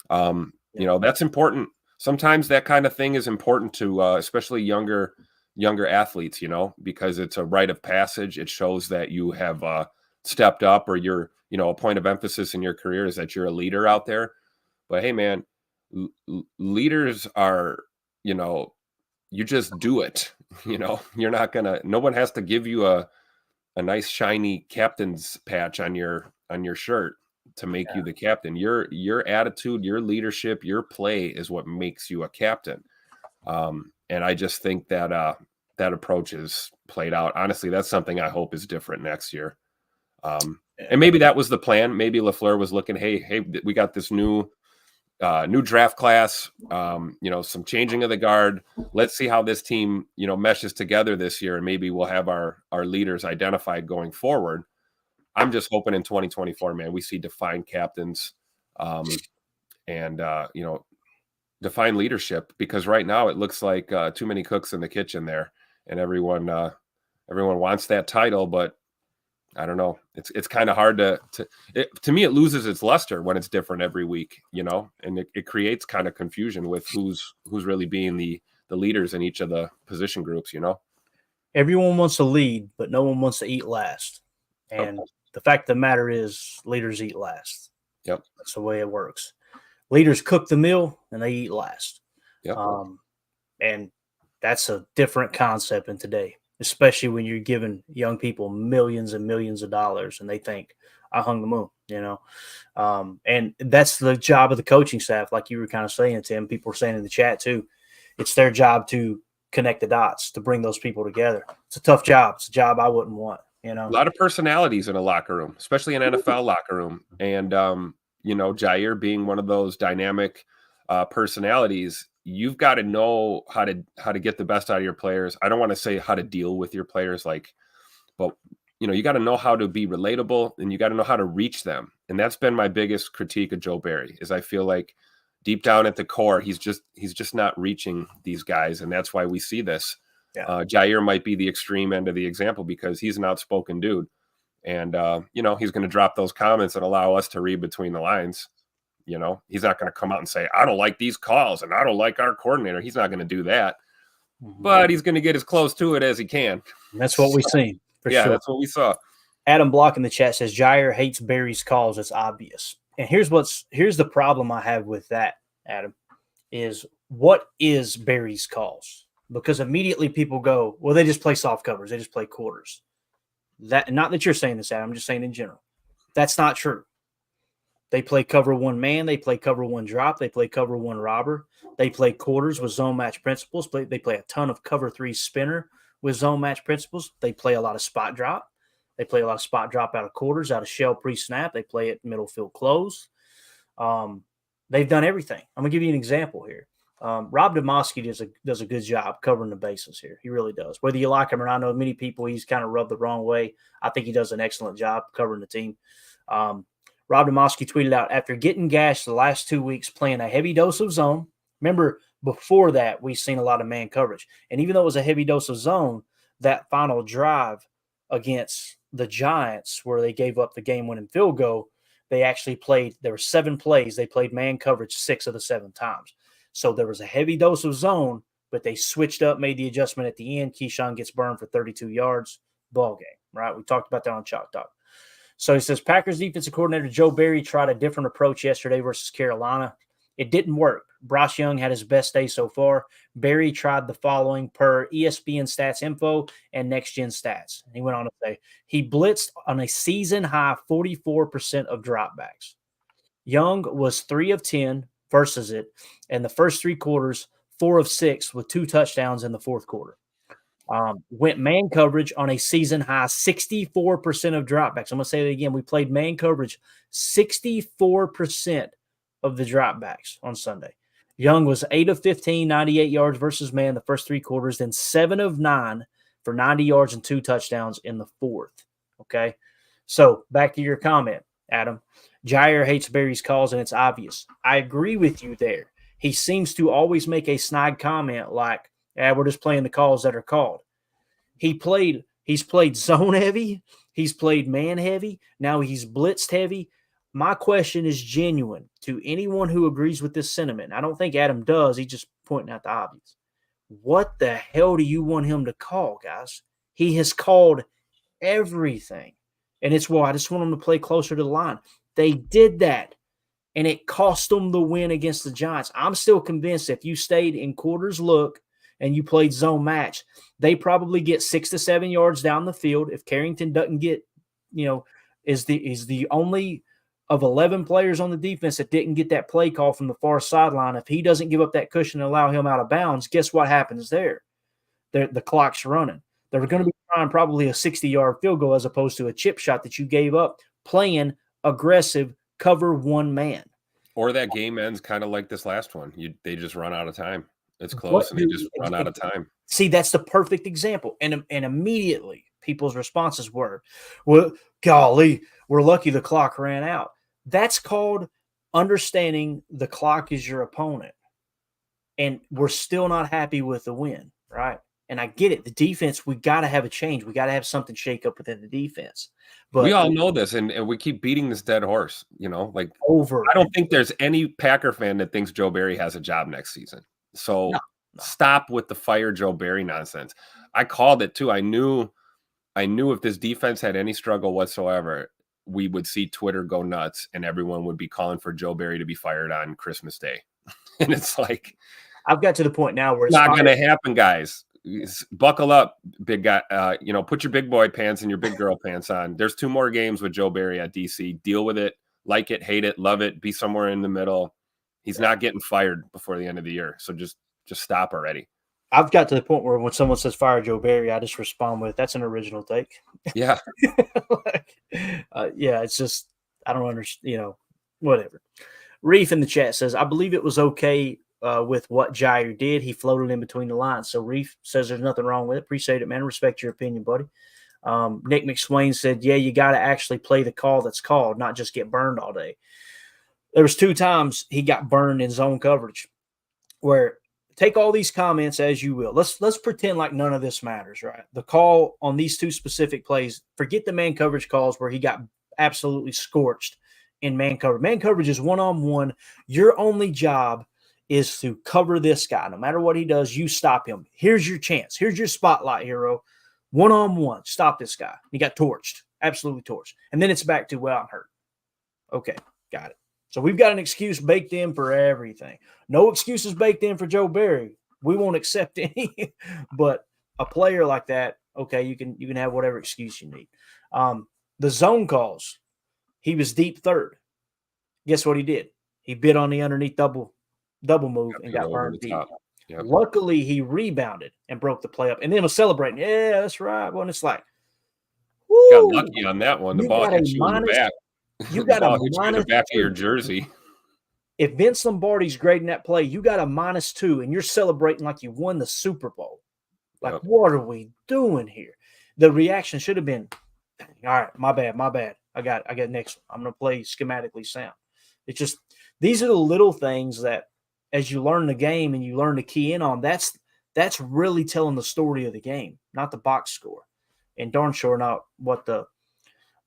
That's important. Sometimes that kind of thing is important to especially younger athletes, because it's a rite of passage. It shows that you have stepped up, or you're, a point of emphasis in your career is that you're a leader out there. But hey, man, leaders are, you just do it. You're not gonna. No one has to give you a nice shiny captain's patch on your shirt. to make you the captain. Your attitude, your leadership, your play is what makes you a captain. And I just think that that approach is played out. Honestly, that's something I hope is different next year. And maybe that was the plan. Maybe LaFleur was looking, hey, we got this new draft class, some changing of the guard. Let's see how this team, meshes together this year, and maybe we'll have our leaders identified going forward. I'm just hoping in 2024, man, we see defined captains, and defined leadership, because right now it looks like too many cooks in the kitchen there, and everyone wants that title, but I don't know. It's kind of hard to me. It loses its luster when it's different every week, and it creates kind of confusion with who's really being the leaders in each of the position groups. Everyone wants to lead, but no one wants to eat last. And the fact of the matter is, leaders eat last. Yep, that's the way it works. Leaders cook the meal and they eat last. Yep. And that's a different concept in today, especially when you're giving young people millions and millions of dollars and they think, I hung the moon, and that's the job of the coaching staff. Like you were kind of saying, Tim, people were saying in the chat too, it's their job to connect the dots, to bring those people together. It's a tough job. It's a job I wouldn't want, A lot of personalities in a locker room, especially an NFL locker room. And, Jaire being one of those dynamic personalities, you've got to know how to get the best out of your players. I don't want to say how to deal with your players, but you got to know how to be relatable, and you got to know how to reach them. And that's been my biggest critique of Joe Barry, is I feel like deep down at the core, he's just not reaching these guys. And that's why we see this. Yeah. Jaire might be the extreme end of the example, because he's an outspoken dude. And, he's going to drop those comments and allow us to read between the lines. He's not going to come out and say, I don't like these calls and I don't like our coordinator. He's not going to do that, but he's going to get as close to it as he can. And that's what we've seen. For sure. That's what we saw. Adam Block in the chat says Jaire hates Barry's calls. It's obvious. And here's the problem I have with that, Adam, is what is Barry's calls? Because immediately people go, well, they just play soft covers. They just play quarters. Not that you're saying this, Adam. I'm just saying in general. That's not true. They play cover one man. They play cover one drop. They play cover one robber. They play quarters with zone match principles. They play a ton of cover three spinner with zone match principles. They play a lot of spot drop. They play a lot of spot drop out of quarters, out of shell pre-snap. They play it middle field close. They've done everything. I'm going to give you an example here. Rob Demoski does a good job covering the bases here. He really does. Whether you like him or not, I know many people he's kind of rubbed the wrong way. I think he does an excellent job covering the team. Rob Demoski tweeted out, after getting gashed the last 2 weeks playing a heavy dose of zone. Remember, before that, we've seen a lot of man coverage. And even though it was a heavy dose of zone, that final drive against the Giants where they gave up the game-winning field goal, they actually played – there were 7 plays. They played man coverage 6 of the 7 times. So there was a heavy dose of zone, but they switched up, made the adjustment at the end. Keyshawn gets burned for 32 yards. Ball game, right? We talked about that on Chalk Talk. So he says, Packers defensive coordinator Joe Barry tried a different approach yesterday versus Carolina. It didn't work. Bryce Young had his best day so far. Barry tried the following per ESPN Stats Info and Next Gen Stats. And he went on to say, he blitzed on a season-high 44% of dropbacks. Young was 3 of 10 versus it, and the first 3 quarters, 4 of 6 with 2 touchdowns in the fourth quarter. Went man coverage on a season-high 64% of dropbacks. I'm going to say that again. We played man coverage 64% of the dropbacks on Sunday. Young was 8 of 15, 98 yards versus man the first 3 quarters, then 7 of 9 for 90 yards and 2 touchdowns in the fourth. Okay? So back to your comment, Adam. Jaire hates Barry's calls, and it's obvious. I agree with you there. He seems to always make a snide comment like, we're just playing the calls that are called. He's played zone heavy. He's played man heavy. Now he's blitzed heavy. My question is genuine to anyone who agrees with this sentiment. I don't think Adam does. He's just pointing out the obvious. What the hell do you want him to call, guys? He has called everything. And it's, I just want him to play closer to the line. They did that, and it cost them the win against the Giants. I'm still convinced if you stayed in quarters look and you played zone match, they probably get 6 to 7 yards down the field. If Carrington doesn't get, is the only of 11 players on the defense that didn't get that play call from the far sideline, if he doesn't give up that cushion and allow him out of bounds, guess what happens there? The clock's running. They're going to be trying probably a 60-yard field goal as opposed to a chip shot that you gave up playing aggressive cover one man. Or that game ends kind of like this last one. They just run out of time. It's close, and they just run out of time. See, that's the perfect example. And immediately people's responses were, well, golly, we're lucky the clock ran out. That's called understanding the clock is your opponent. And we're still not happy with the win, right? And I get it. The defense, we got to have a change. We got to have something shake up within the defense. But we all know this, and we keep beating this dead horse, like over. I don't think there's any Packer fan that thinks Joe Barry has a job next season. So stop with the fire Joe Barry nonsense. I called it too. I knew if this defense had any struggle whatsoever, we would see Twitter go nuts and everyone would be calling for Joe Barry to be fired on Christmas Day. And it's like, I've got to the point now where it's not going to happen, guys. Buckle up, big guy. Put your big boy pants and your big girl pants on. There's 2 more games with Joe Barry at DC. Deal with it. Like it, hate it, love it. Be somewhere in the middle. He's not getting fired before the end of the year. So just stop already. I've got to the point where when someone says fire Joe Barry, I just respond with, that's an original take. Yeah. It's just, I don't understand, whatever. Reef in the chat says, I believe it was okay with what Jaire did. He floated in between the lines. So Reef says there's nothing wrong with it. Appreciate it, man. Respect your opinion, buddy. Nick McSwain said, yeah, you got to actually play the call that's called, not just get burned all day. There was 2 times he got burned in zone coverage where take all these comments as you will. Let's pretend like none of this matters, right? The call on these 2 specific plays, forget the man coverage calls where he got absolutely scorched in man coverage. Man coverage is one-on-one. Your only job is to cover this guy. No matter what he does, you stop him. Here's your chance. Here's your spotlight, hero. One-on-one. Stop this guy. He got torched. Absolutely torched. And then it's back to, well, I'm hurt. Okay, got it. So we've got an excuse baked in for everything. No excuses baked in for Joe Barry. We won't accept any. But a player like that, okay, you can have whatever excuse you need. The zone calls, he was deep third. Guess what he did? He bit on the underneath double move and got burned deep. Yep. Luckily, he rebounded and broke the play up and then was celebrating. Yeah, that's right. Well, it's like, woo, got lucky on that one. The ball hit you in the back. You got a minus in the back of your jersey. If Vince Lombardi's grading that play, you got a -2 and you're celebrating like you won the Super Bowl. Like, What are we doing here? The reaction should have been, all right, my bad. I got next one. I'm going to play schematically sound. It's just, these are the little things that as you learn the game and you learn to key in on, that's really telling the story of the game, not the box score. And darn sure not what the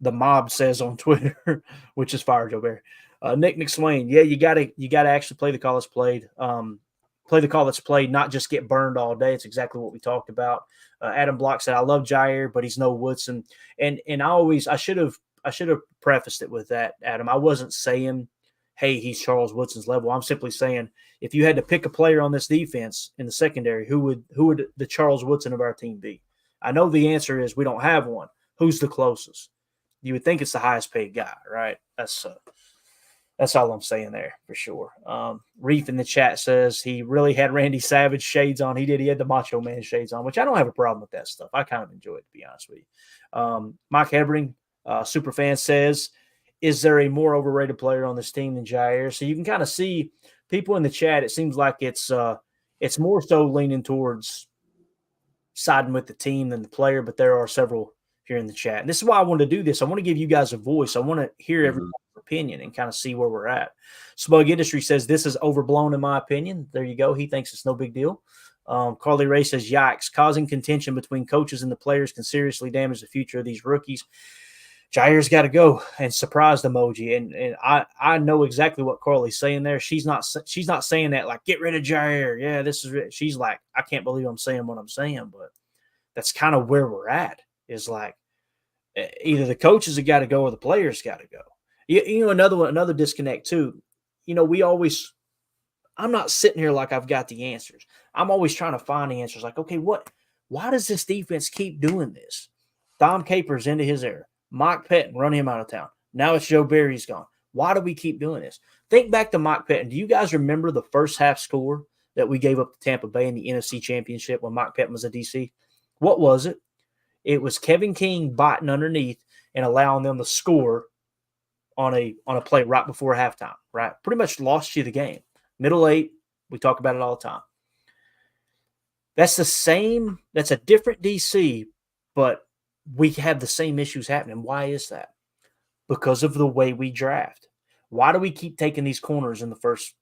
mob says on Twitter, which is fire Joe Barry. Nick McSwain, yeah, you gotta actually play the call that's played. Play the call that's played, not just get burned all day. It's exactly what we talked about. Adam Block said, I love Jaire, but he's no Woodson. And I should have prefaced it with that, Adam. I wasn't saying, hey, he's Charles Woodson's level. I'm simply saying, if you had to pick a player on this defense in the secondary, who would the Charles Woodson of our team be? I know the answer is we don't have one. Who's the closest? You would think it's the highest paid guy, right? That's all I'm saying there for sure. Reef in the chat says he really had Randy Savage shades on. He did. He had the Macho Man shades on, which I don't have a problem with that stuff. I kind of enjoy it, to be honest with you. Mike Hebring, Superfan, says, is there a more overrated player on this team than Jaire? So you can kind of see people in the chat. It seems like it's more so leaning towards siding with the team than the player, but there are several here in the chat. And this is why I wanted to do this. I want to give you guys a voice. I want to hear everyone's opinion and kind of see where we're at. Smug Industry says this is overblown in my opinion. There you go. He thinks it's no big deal. Carly Ray says, yikes, causing contention between coaches and the players can seriously damage the future of these rookies. Jaire's got to go, and surprised emoji. And I know exactly what Carly's saying there. She's not saying that like, get rid of Jaire. Yeah, this is it. She's like, I can't believe I'm saying what I'm saying, but that's kind of where we're at. Is like either the coaches have got to go or the players got to go. You know, another disconnect too. You know, I'm not sitting here like I've got the answers. I'm always trying to find the answers. Like, okay, why does this defense keep doing this? Dom Capers into his era. Mike Pettin run him out of town. Now it's Joe Barry's gone. Why do we keep doing this? Think back to Mike Pettin. Do you guys remember the first half score that we gave up to Tampa Bay in the NFC Championship when Mike Pettin was a DC? What was it? It was Kevin King biting underneath and allowing them to score on a play right before halftime, right? Pretty much lost you the game. Middle eight, we talk about it all the time. That's a different DC, but we have the same issues happening. Why is that? Because of the way we draft. Why do we keep taking these corners in the first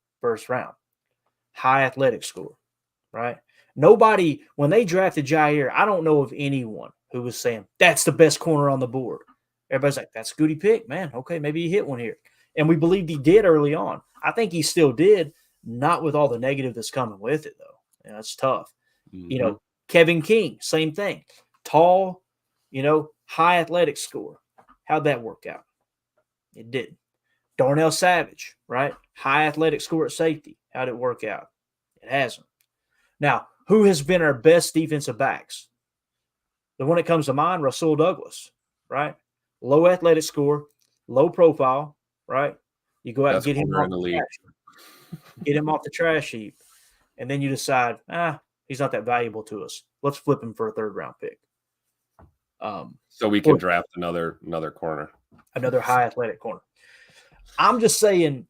round? High athletic score, right? Nobody, when they drafted Jaire, I don't know of anyone who was saying, that's the best corner on the board. Everybody's like, that's a goody pick, man. Okay, maybe he hit one here. And we believed he did early on. I think he still did, not with all the negative that's coming with it, though. You know, it's tough. Mm-hmm. Kevin King, same thing. Tall, high athletic score. How'd that work out? It didn't. Darnell Savage, right? High athletic score at safety. How'd it work out? It hasn't. Now, who has been our best defensive backs? The one that comes to mind, Rasul Douglas, right? Low athletic score, low profile, right? You go out and get him off the trash heap. And then you decide, he's not that valuable to us. Let's flip him for a third-round pick. So we can draft another corner. Another high athletic corner. I'm just saying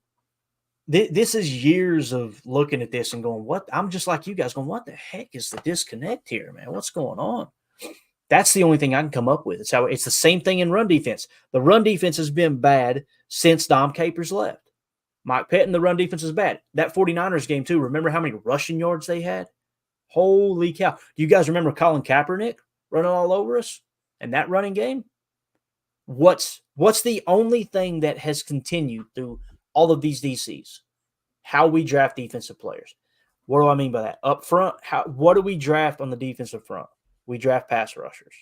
this is years of looking at this and going, what? I'm just like you guys going, what the heck is the disconnect here, man? What's going on? That's the only thing I can come up with. It's the same thing in run defense. The run defense has been bad since Dom Capers left. Mike Pettin, the run defense is bad. That 49ers game, too, remember how many rushing yards they had? Holy cow. Do you guys remember Colin Kaepernick running all over us in that running game? What's the only thing that has continued through all of these DCs? How we draft defensive players. What do I mean by that? Up front, what do we draft on the defensive front? We draft pass rushers.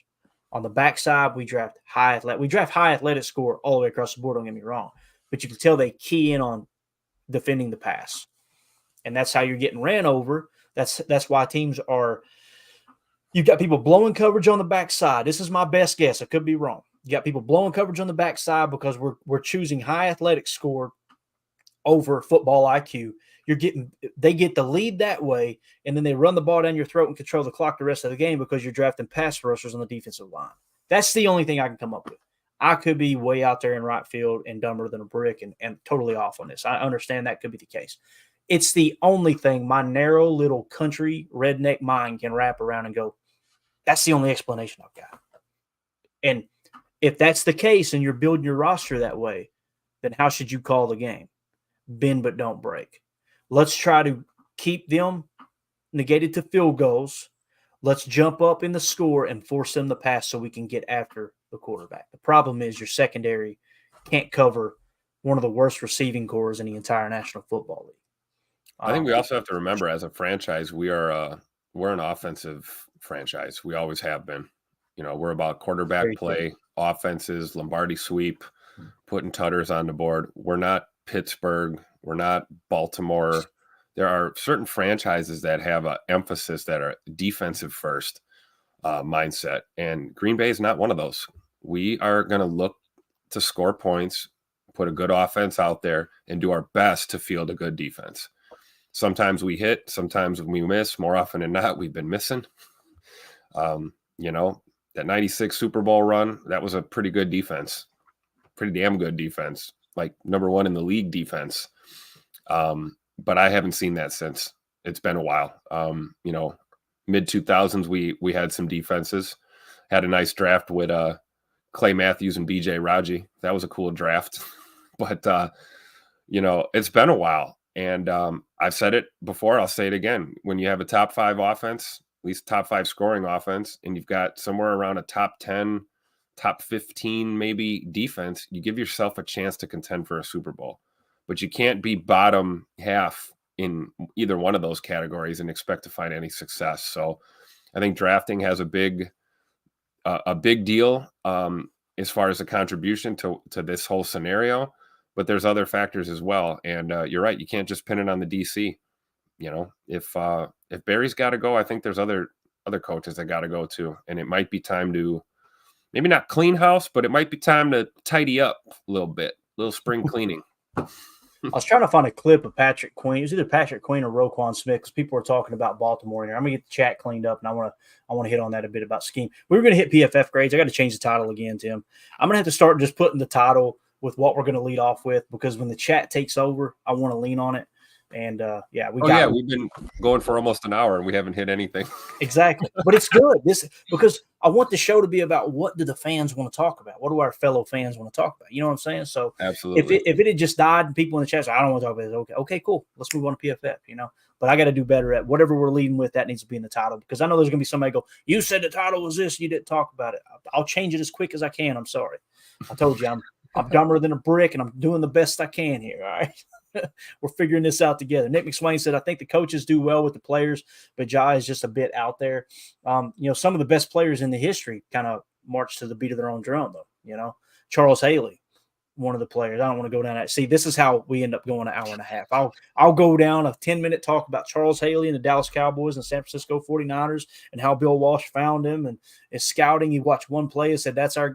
On the backside, we draft high athletic score all the way across the board, don't get me wrong. But you can tell they key in on defending the pass. And that's how you're getting ran over. That's why teams are – you've got people blowing coverage on the backside. This is my best guess. I could be wrong. You got people blowing coverage on the backside because we're choosing high athletic score over football IQ. They get the lead that way, and then they run the ball down your throat and control the clock the rest of the game because you're drafting pass rushers on the defensive line. That's the only thing I can come up with. I could be way out there in right field and dumber than a brick and totally off on this. I understand that could be the case. It's the only thing my narrow little country redneck mind can wrap around and go, that's the only explanation I've got. And if that's the case and you're building your roster that way, then how should you call the game? Bend but don't break. Let's try to keep them negated to field goals. Let's jump up in the score and force them to pass so we can get after the quarterback. The problem is your secondary can't cover one of the worst receiving cores in the entire National Football League. I think we also have to remember, as a franchise, we're an offensive franchise. We always have been. We're about quarterback play, offenses, Lombardi sweep, putting tutters on the board. We're not Pittsburgh. We're not Baltimore. There are certain franchises that have an emphasis that are defensive first mindset, and Green Bay is not one of those. We are going to look to score points, put a good offense out there, and do our best to field a good defense. Sometimes we hit, sometimes we miss. More often than not, we've been missing. That 96 Super Bowl run, that was a pretty good defense, pretty damn good defense, like number one in the league defense. But I haven't seen that since. It's been a while. Mid 2000s, we had some defenses, had a nice draft with Clay Matthews and BJ Raji. That was a cool draft, but it's been a while. And I've said it before, I'll say it again. When you have a top 5 offense, at least top 5 scoring offense, and you've got somewhere around a top 10, top 15 maybe defense, you give yourself a chance to contend for a Super Bowl. But you can't be bottom half in either one of those categories and expect to find any success. So I think drafting has a big deal as far as a contribution to this whole scenario. But there's other factors as well. And you're right. You can't just pin it on the DC. If Barry's got to go, I think there's other coaches that got to go too. And it might be time to maybe not clean house, but it might be time to tidy up a little bit, a little spring cleaning. I was trying to find a clip of Patrick Queen. It was either Patrick Queen or Roquan Smith because people were talking about Baltimore here. I'm gonna get the chat cleaned up, and I want to hit on that a bit about scheme. We were gonna hit PFF grades. I got to change the title again, Tim. I'm gonna have to start just putting the title with what we're gonna lead off with because when the chat takes over, I want to lean on it. And we've been going for almost an hour and we haven't hit anything. Exactly, but it's good. Because I want the show to be about what do the fans want to talk about? What do our fellow fans want to talk about? You know what I'm saying? So absolutely, if it had just died and people in the chat say, I don't want to talk about it, okay, cool. Let's move on to PFF. But I got to do better at whatever we're leading with. That needs to be in the title because I know there's going to be somebody go, you said the title was this, you didn't talk about it. I'll change it as quick as I can. I'm sorry. I told you I'm dumber than a brick and I'm doing the best I can here. All right. We're figuring this out together. Nick McSwain said, I think the coaches do well with the players, but Jaire is just a bit out there. Some of the best players in the history kind of march to the beat of their own drum, though. Charles Haley, one of the players. I don't want to go down that. See, this is how we end up going an hour and a half. I'll go down a 10-minute talk about Charles Haley and the Dallas Cowboys and San Francisco 49ers and how Bill Walsh found him and his scouting. He watched one play and said, that's I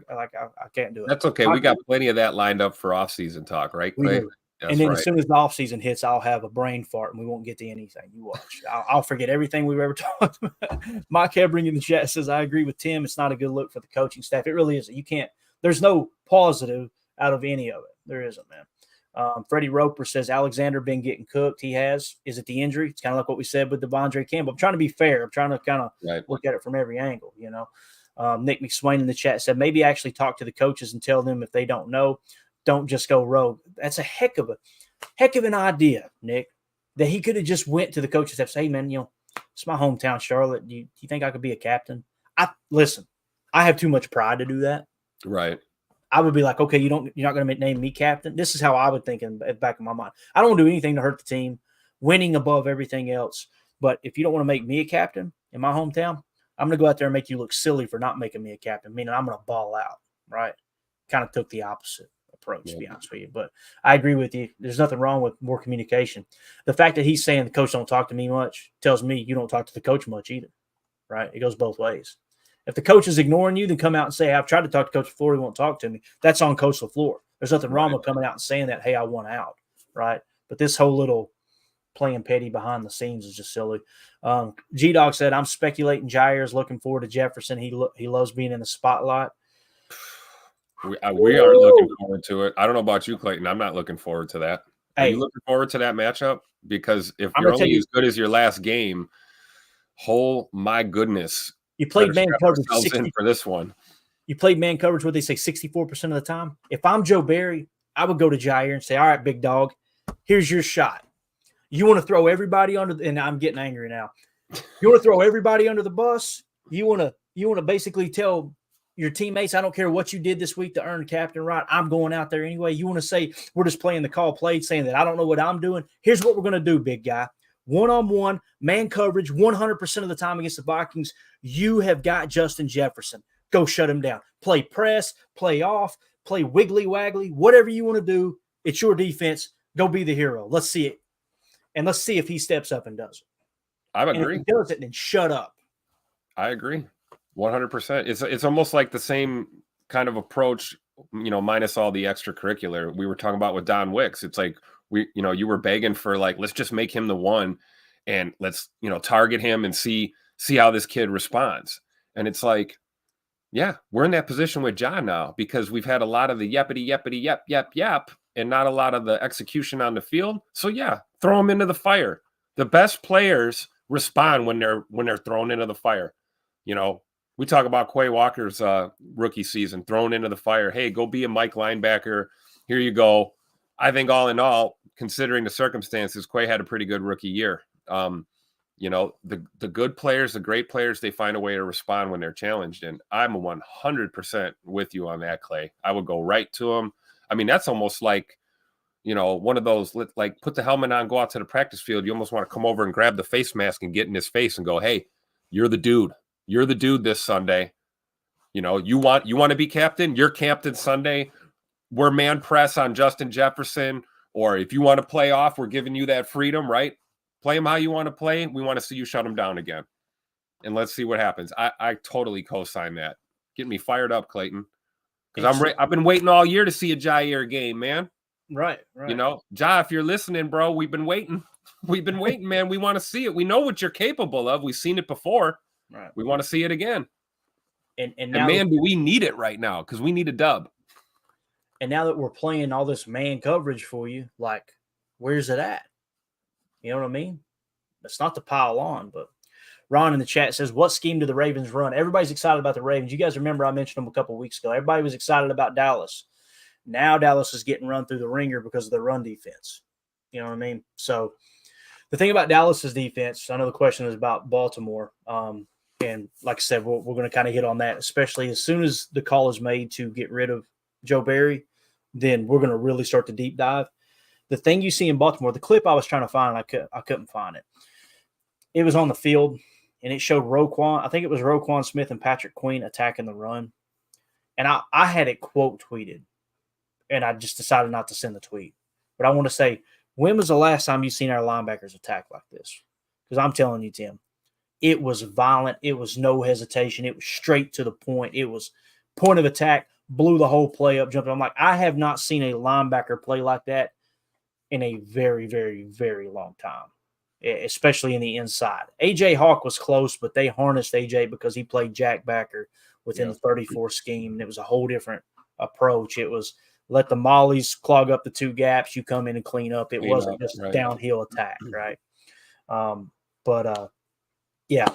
can't do it. That's okay. We got plenty of that lined up for offseason talk, right, Clay? And then as soon as the offseason hits, I'll have a brain fart and we won't get to anything. You watch. I'll forget everything we've ever talked about. Mike Hebring in the chat says, I agree with Tim. It's not a good look for the coaching staff. It really isn't. You can't – there's no positive out of any of it. There isn't, man. Freddie Roper says, Alexander been getting cooked. He has. Is it the injury? It's kind of like what we said with Devondre Campbell. I'm trying to be fair. I'm trying to kind of look at it from every angle, Nick McSwain in the chat said, maybe actually talk to the coaches and tell them if they don't know. Don't just go rogue. That's a heck of an idea, Nick, that he could have just went to the coaches and said, hey, man, it's my hometown, Charlotte. Do you think I could be a captain? Listen, I have too much pride to do that. Right. I would be like, okay, you're not going to name me captain. This is how I would think in the back of my mind. I don't want to do anything to hurt the team, winning above everything else. But if you don't want to make me a captain in my hometown, I'm going to go out there and make you look silly for not making me a captain, meaning I'm going to ball out, right? Kind of took the opposite approach, to be honest with you. But I agree with you. There's nothing wrong with more communication. The fact that he's saying the coach don't talk to me much tells me you don't talk to the coach much either, right? It goes both ways. If the coach is ignoring you, then come out and say, I've tried to talk to Coach LaFleur, he won't talk to me. That's on Coach LaFleur. There's nothing wrong with coming out and saying that, hey, I want out, right? But this whole little playing petty behind the scenes is just silly. G-Dog said, I'm speculating Jaire is looking forward to Jefferson. He loves being in the spotlight. We aren't looking forward to it. I don't know about you, Clayton. I'm not looking forward to that. Are you looking forward to that matchup? Because if you're only as good as your last game, my goodness. You played man coverage for this one. You played man coverage, what they say, 64% of the time. If I'm Joe Barry, I would go to Jaire and say, all right, big dog, here's your shot. You want to throw everybody under and I'm getting angry now. You want to throw everybody under the bus? You want to basically tell your teammates, I don't care what you did this week to earn captain right. I'm going out there anyway. You want to say we're just playing the call played, saying that I don't know what I'm doing. Here's what we're going to do, big guy. One-on-one, man coverage, 100% of the time against the Vikings. You have got Justin Jefferson. Go shut him down. Play press, play off, play wiggly-waggly, whatever you want to do. It's your defense. Go be the hero. Let's see it. And let's see if he steps up and does it. I agree. And if he does it, then shut up. I agree. 100%. It's almost like the same kind of approach, minus all the extracurricular we were talking about with Don Wicks. It's like you were begging for let's just make him the one and let's, target him and see how this kid responds. And it's like, yeah, we're in that position with John now because we've had a lot of the yappity, yap, yap, and not a lot of the execution on the field. So yeah, throw them into the fire. The best players respond when they're thrown into the fire. We talk about Quay Walker's rookie season, thrown into the fire. Hey, go be a Mike linebacker. Here you go. I think all in all, considering the circumstances, Quay had a pretty good rookie year. The good players, the great players, they find a way to respond when they're challenged. And I'm 100% with you on that, Clay. I would go right to them. I mean, that's almost like, one of those, like put the helmet on, go out to the practice field. You almost want to come over and grab the face mask and get in his face and go, hey, you're the dude. You're the dude this Sunday. You want to be captain? You're captain Sunday. We're man press on Justin Jefferson. Or if you want to play off, we're giving you that freedom, right? Play him how you want to play. We want to see you shut him down again. And let's see what happens. I totally co-sign that. Get me fired up, Clayton. Because I've been waiting all year to see a Jaire game, man. Right. You know, Ja, if you're listening, bro, we've been waiting. We've been waiting, man. We want to see it. We know what you're capable of. We've seen it before. Right. We want to see it again. And now, man, do we need it right now? Because we need a dub. And now that we're playing all this man coverage for you, like, where's it at? You know what I mean? It's not to pile on, but Ron in the chat says, what scheme do the Ravens run? Everybody's excited about the Ravens. You guys remember I mentioned them a couple of weeks ago. Everybody was excited about Dallas. Now Dallas is getting run through the ringer because of their run defense. You know what I mean? So the thing about Dallas's defense, I know the question is about Baltimore. And like I said, we're going to kind of hit on that, especially as soon as the call is made to get rid of Joe Barry, then we're going to really start to deep dive. The thing you see in Baltimore, the clip I was trying to find, I couldn't find it. It was on the field, and it showed Roquan. I think it was Roquan Smith and Patrick Queen attacking the run. And I had it quote tweeted, and I just decided not to send the tweet. But I want to say, when was the last time you seen our linebackers attack like this? Because I'm telling you, Tim, it was violent. It was no hesitation. It was straight to the point. It was point of attack, blew the whole play up, jumped. I'm like, I have not seen a linebacker play like that in a very, very, very long time, especially in the inside. A.J. Hawk was close, but they harnessed A.J. because he played jack backer within the 34 scheme, and it was a whole different approach. It was let the mollies clog up the two gaps, you come in and clean up. It wasn't just downhill attack, right? Yeah,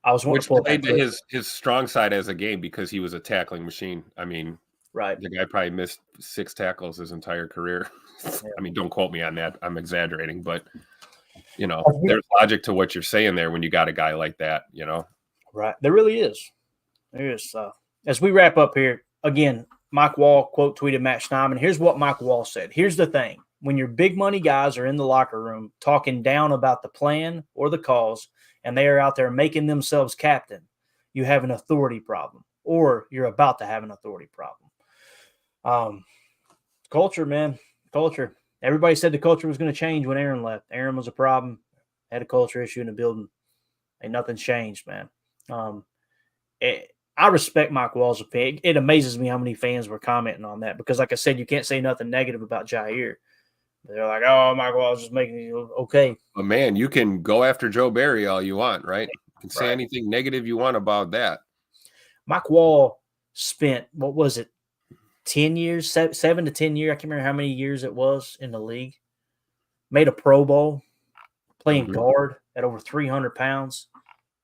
I was which played to his strong side as a game because he was a tackling machine. I mean, right. The guy probably missed 6 tackles his entire career. Yeah. I mean, don't quote me on that. I'm exaggerating, but you know, there's logic to what you're saying there when you got a guy like that, you know? Right. There really is. There is. As we wrap up here, again, Mike Wall quote tweeted Matt Schneidman. Here's what Mike Wall said. Here's the thing. When your big money guys are in the locker room talking down about the plan or the calls, and they are out there making themselves captain, you have an authority problem, or you're about to have an authority problem. Culture, man. Culture. Everybody said the culture was going to change when Aaron left. Aaron was a problem. Had a culture issue in the building. Ain't nothing changed, man. I respect Mike Wall's opinion. It amazes me how many fans were commenting on that because, like I said, you can't say nothing negative about Jaire. They're like, oh, Mike Wall's just making it okay. But, man, you can go after Joe Barry all you want, right? You can say anything negative you want about that. Mike Wall spent, what was it, 10 years, 7 to 10 years. I can't remember how many years it was in the league. Made a Pro Bowl, playing guard at over 300 pounds,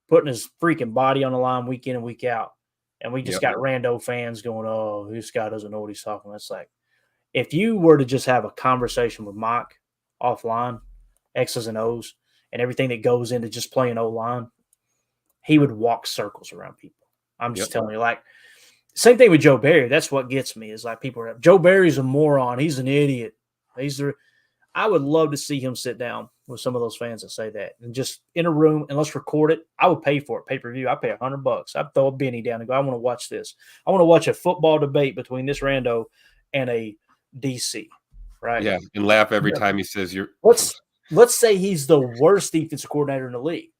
putting his freaking body on the line week in and week out. And we just got rando fans going, oh, this guy doesn't know what he's talking about. It's like, if you were to just have a conversation with Mike offline, X's and O's, and everything that goes into just playing O-line, he would walk circles around people. I'm just telling you, like, same thing with Joe Barry. That's what gets me is like people are, Joe Barry's a moron. He's an idiot. I would love to see him sit down with some of those fans that say that and just in a room and let's record it. I would pay for it, pay-per-view. I'd pay $100. I'd throw a Benny down and go, I want to watch this. I want to watch a football debate between this rando and a DC, right? Yeah, and laugh every time he says you're. Let's say he's the worst defensive coordinator in the league.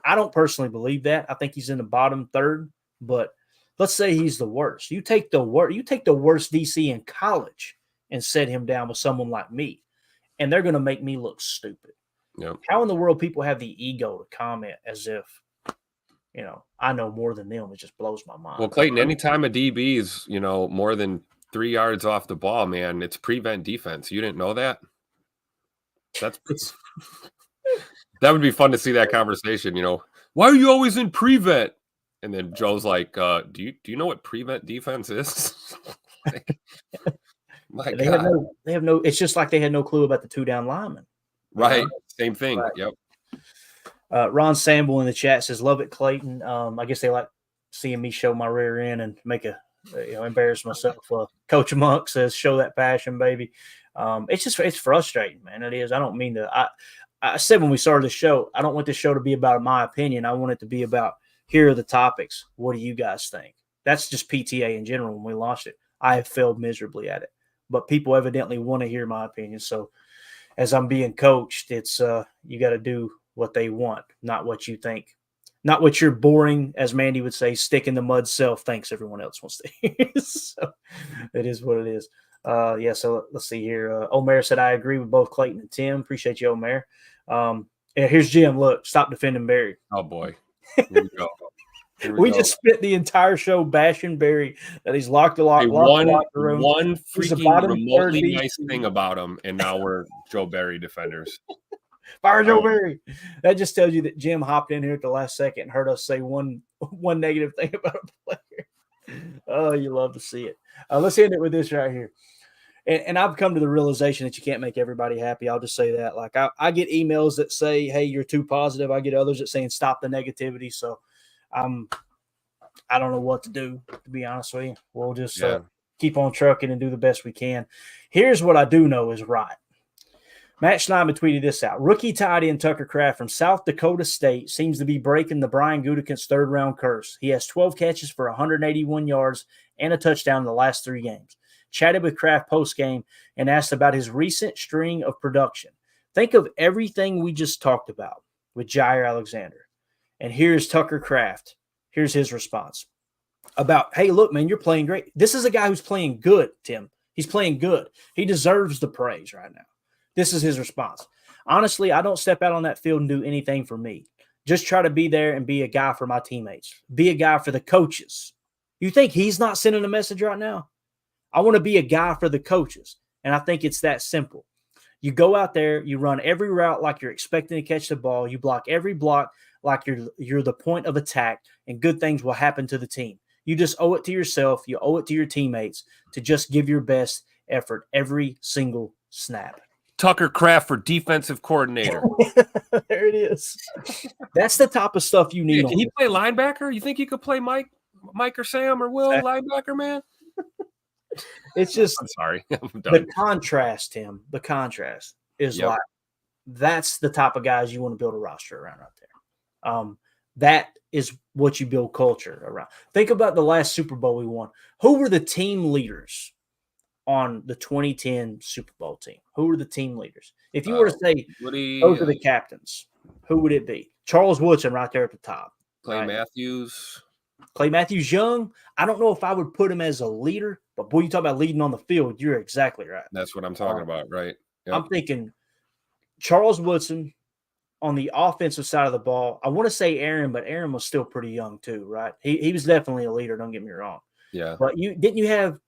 I don't personally believe that. I think he's in the bottom third, but let's say he's the worst. You take the worst DC in college and set him down with someone like me, and they're going to make me look stupid. Yep. How in the world people have the ego to comment as if, you know, I know more than them? It just blows my mind. Well, Clayton, anytime a DB is, you know, more than 3 yards off the ball, man, it's prevent defense. You didn't know that? That would be fun to see that conversation, you know. Why are you always in prevent? And then Joe's like, do you know what prevent defense is? They have no it's just like they had no clue about the 2-down lineman. Right. Same thing. Right. Yep. Ron Samble in the chat says, love it, Clayton. I guess they like seeing me show my rear end and make embarrass myself. Coach Monk says, show that passion, baby. It's frustrating, man. It is. I don't mean to. I said when we started the show, I don't want this show to be about my opinion. I want it to be about, here are the topics. What do you guys think? That's just PTA in general. When we launched it, I have failed miserably at it. But people evidently want to hear my opinion. So as I'm being coached, it's you got to do what they want, not what you think. Not what your boring, as Mandy would say, stick in the mud self thinks everyone else wants to hear. So it is what it is. So let's see here. Omer said, I agree with both Clayton and Tim. Appreciate you, Omer. Here's Jim. Look, stop defending Barry. Oh, boy. Here we go. We just spent the entire show bashing Barry that he's locked the locker room. One freaking remotely nice thing about him, and now we're Joe Barry defenders. Fire Joe Barry. That just tells you that Jim hopped in here at the last second and heard us say one negative thing about a player. Oh, you love to see it. Let's end it with this right here. And I've come to the realization that you can't make everybody happy. I'll just say that. Like I get emails that say, hey, you're too positive. I get others that saying stop the negativity. So I don't know what to do, to be honest with you. We'll just keep on trucking and do the best we can. Here's what I do know is right. Matt Schneidman tweeted this out. Rookie tight end Tucker Kraft from South Dakota State seems to be breaking the Brian Gutekunst third-round curse. He has 12 catches for 181 yards and a touchdown in the last 3 games. Chatted with Kraft post-game and asked about his recent string of production. Think of everything we just talked about with Jaire Alexander. And here's Tucker Kraft. Here's his response about, hey, look, man, you're playing great. This is a guy who's playing good, Tim. He's playing good. He deserves the praise right now. This is his response. Honestly, I don't step out on that field and do anything for me. Just try to be there and be a guy for my teammates. Be a guy for the coaches. You think he's not sending a message right now? I want to be a guy for the coaches. And I think it's that simple. You go out there, you run every route like you're expecting to catch the ball. You block every block like you're the point of attack, and good things will happen to the team. You just owe it to yourself. You owe it to your teammates to just give your best effort every single snap. Tucker Kraft for defensive coordinator. There it is. That's the type of stuff you need. Yeah, can he play linebacker? You think he could play Mike or Sam or Will linebacker, man? It's just, I'm sorry. I'm done. The contrast, Tim, the contrast is like, that's the type of guys you want to build a roster around right there. That is what you build culture around. Think about the last Super Bowl we won. Who were the team leaders on the 2010 Super Bowl team? Who were the team leaders? If you were to say those are the captains, who would it be? Charles Woodson right there at the top. Clay Matthews. Clay Matthews Young. I don't know if I would put him as a leader, but boy, you talk about leading on the field, you're exactly right. That's what I'm talking about, right? Yep. I'm thinking Charles Woodson on the offensive side of the ball. I want to say Aaron, but Aaron was still pretty young too, right? He was definitely a leader, don't get me wrong. Yeah. But did you have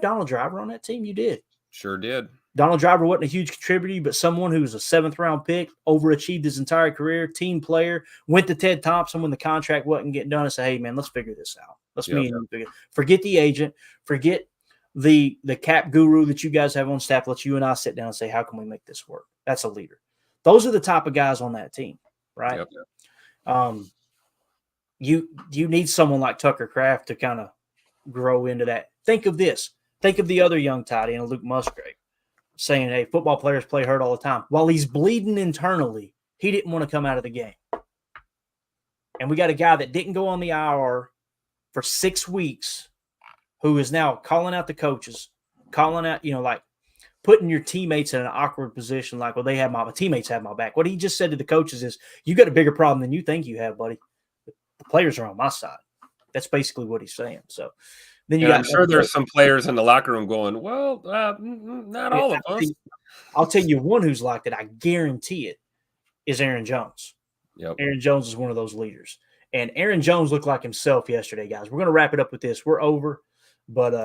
Donald Driver on that team? You did. Sure did. Donald Driver wasn't a huge contributor, but someone who was a 7th-round pick, overachieved his entire career, team player, went to Ted Thompson when the contract wasn't getting done and said, hey, man, let's figure this out. Forget the agent. Forget the cap guru that you guys have on staff. Let you and I sit down and say, how can we make this work? That's a leader. Those are the type of guys on that team, right? Yep. You need someone like Tucker Kraft to kind of grow into that. Think of this. Think of the other young tight end, Luke Musgrave, saying, hey, football players play hurt all the time. While he's bleeding internally, he didn't want to come out of the game. And we got a guy that didn't go on the IR for 6 weeks who is now calling out the coaches, calling out, like putting your teammates in an awkward position like, well, my teammates have my back. What he just said to the coaches is, you got a bigger problem than you think you have, buddy. The players are on my side. That's basically what he's saying. So then I'm sure there's some players in the locker room going, well, not all of us. I'll tell you one who's like that. I guarantee it is Aaron Jones. Yep. Aaron Jones is one of those leaders. And Aaron Jones looked like himself yesterday, guys. We're going to wrap it up with this. We're over, but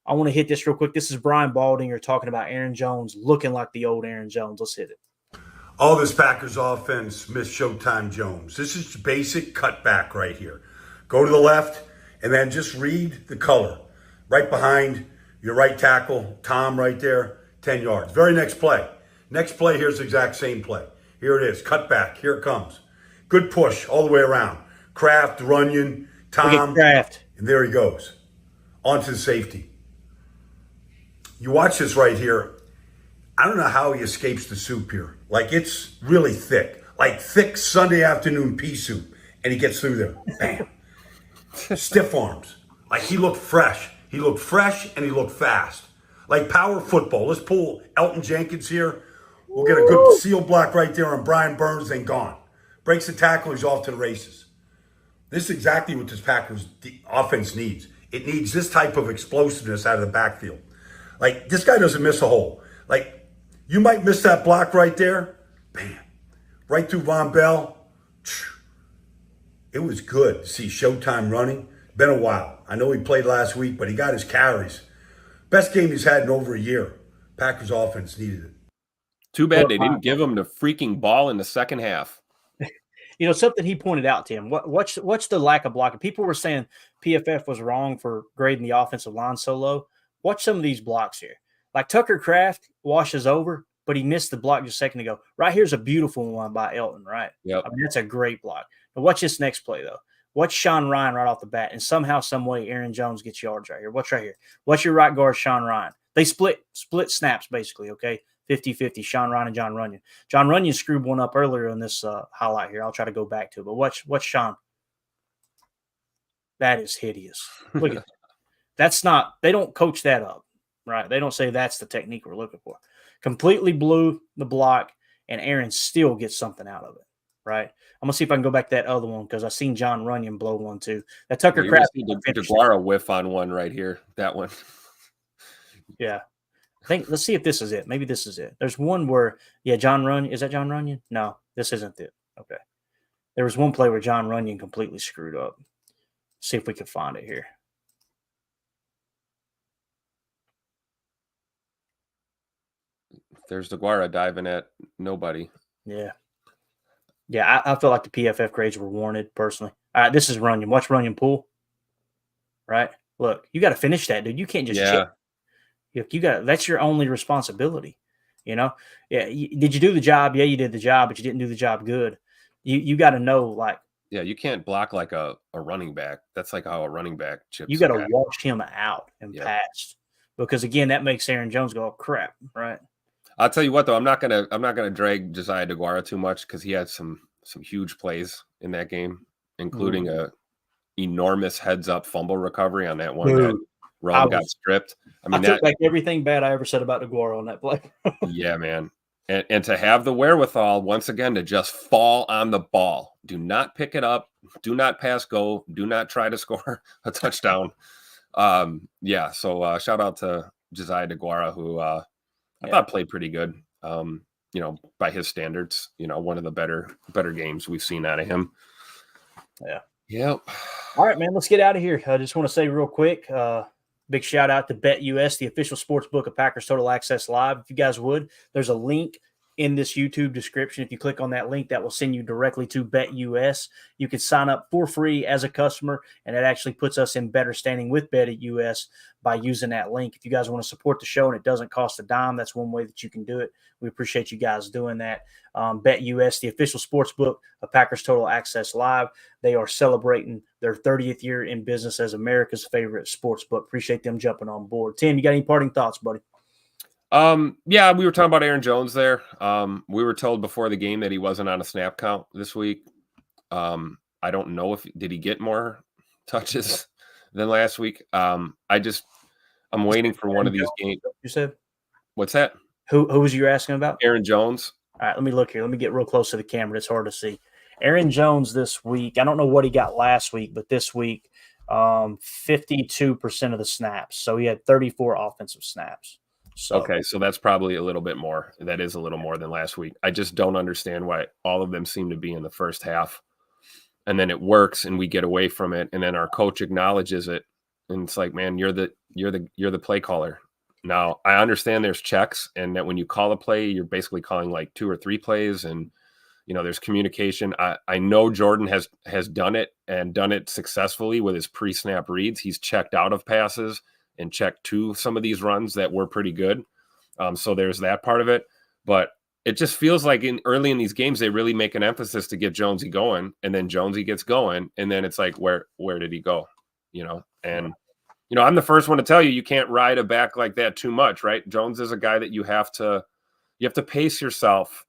I want to hit this real quick. This is Brian Baldinger talking about Aaron Jones looking like the old Aaron Jones. Let's hit it. All this Packers offense missed Showtime Jones. This is basic cutback right here. Go to the left and then just read the color. Right behind your right tackle, Tom right there, 10 yards. Very next play. Next play, here's the exact same play. Here it is, cutback. Here it comes. Good push all the way around. Kraft, Runyon, Tom, Kraft. And there he goes. Onto the safety. You watch this right here. I don't know how he escapes the soup here. Like, it's really thick. Like thick Sunday afternoon pea soup. And he gets through there. Bam. Stiff arms. Like, he looked fresh. He looked fresh and he looked fast. Like power football. Let's pull Elton Jenkins here. We'll get a good seal block right there on Brian Burns, then gone. Breaks the tackle, he's off to the races. This is exactly what this Packers offense needs. It needs this type of explosiveness out of the backfield. Like, this guy doesn't miss a hole. Like, you might miss that block right there. Bam. Right through Von Bell. It was good to see Showtime running. Been a while. I know he played last week, but he got his carries. Best game he's had in over a year. Packers offense needed it. Too bad they didn't give him the freaking ball in the second half. You know, something he pointed out, Tim, what's the lack of blocking? People were saying PFF was wrong for grading the offensive line so low. Watch some of these blocks here. Like Tucker Kraft washes over, but he missed the block just a second ago. Right here's a beautiful one by Elton, right? Yep. I mean, that's a great block. Now watch this next play, though. Watch Sean Ryan right off the bat, and somehow, some way, Aaron Jones gets yards right here. Watch right here. Watch your right guard, Sean Ryan. They split snaps, basically, okay? 50-50, Sean Ryan and John Runyon. John Runyon screwed one up earlier in this highlight here. I'll try to go back to it. But watch Sean. That is hideous. Look at that. That's not – they don't coach that up, right? They don't say that's the technique we're looking for. Completely blew the block, and Aaron still gets something out of it, right? I'm going to see if I can go back to that other one because I've seen John Runyon blow one too. That Tucker Kraft. DeGuara whiff on one right here. That one. Yeah. Let's see if this is it. Maybe this is it. There's one where, John Runyon. Is that John Runyon? No, this isn't it. Okay. There was one play where John Runyon completely screwed up. See if we can find it here. There's DeGuara diving at nobody. Yeah. Yeah, I feel like the PFF grades were warranted, personally. All right, this is Runyon. Watch Runyon pull. Right? Look, you got to finish that, dude. You can't just check. That's your only responsibility. You know? Yeah. Did you do the job? Yeah, you did the job, but you didn't do the job good. You got to know, like. Yeah, you can't block like a running back. That's like how a running back chips. You got to wash him out and pass. Because, again, that makes Aaron Jones go, oh, crap, right? I'll tell you what, though, I'm not gonna drag Josiah DeGuara too much because he had some huge plays in that game, including a enormous heads-up fumble recovery on that one that Rome got stripped. I mean, I took back everything bad I ever said about DeGuara on that play. Yeah, man. And to have the wherewithal, once again, to just fall on the ball. Do not pick it up. Do not pass go. Do not try to score a touchdown. So shout out to Josiah DeGuara, who I thought played pretty good. By his standards, one of the better games we've seen out of him. Yeah. Yep. All right, man, let's get out of here. I just want to say real quick, big shout out to BetUS, the official sports book of Packers Total Access Live. If you guys would, there's a link in this YouTube description. If you click on that link, that will send you directly to BetUS. You can sign up for free as a customer, and it actually puts us in better standing with BetUS by using that link. If you guys want to support the show and it doesn't cost a dime, that's one way that you can do it. We appreciate you guys doing that. BetUS, the official sports book of Packers Total Access Live. They are celebrating their 30th year in business as America's favorite sports book. Appreciate them jumping on board. Tim, you got any parting thoughts, buddy? We were talking about Aaron Jones there. We were told before the game that he wasn't on a snap count this week. I don't know did he get more touches than last week. I'm waiting for one of these games. You said? What's that? Who was you asking about? Aaron Jones. All right, let me look here. Let me get real close to the camera. It's hard to see. Aaron Jones this week. I don't know what he got last week, but this week, 52% of the snaps. So he had 34 offensive snaps. So. Okay, so that's probably a little bit more. That is a little more than last week. I just don't understand why all of them seem to be in the first half, and then it works and we get away from it, and then our coach acknowledges it, and it's like, man, you're the play caller. Now I understand there's checks, and that when you call a play, you're basically calling like 2 or 3 plays, and there's communication. I know Jordan has done it and done it successfully with his pre-snap reads. He's checked out of passes and checked to some of these runs that were pretty good. So there's that part of it. But it just feels like early in these games, they really make an emphasis to get Jonesy going, and then Jonesy gets going, and then it's like, where did he go? And I'm the first one to tell you can't ride a back like that too much, right? Jones is a guy that you have to pace yourself,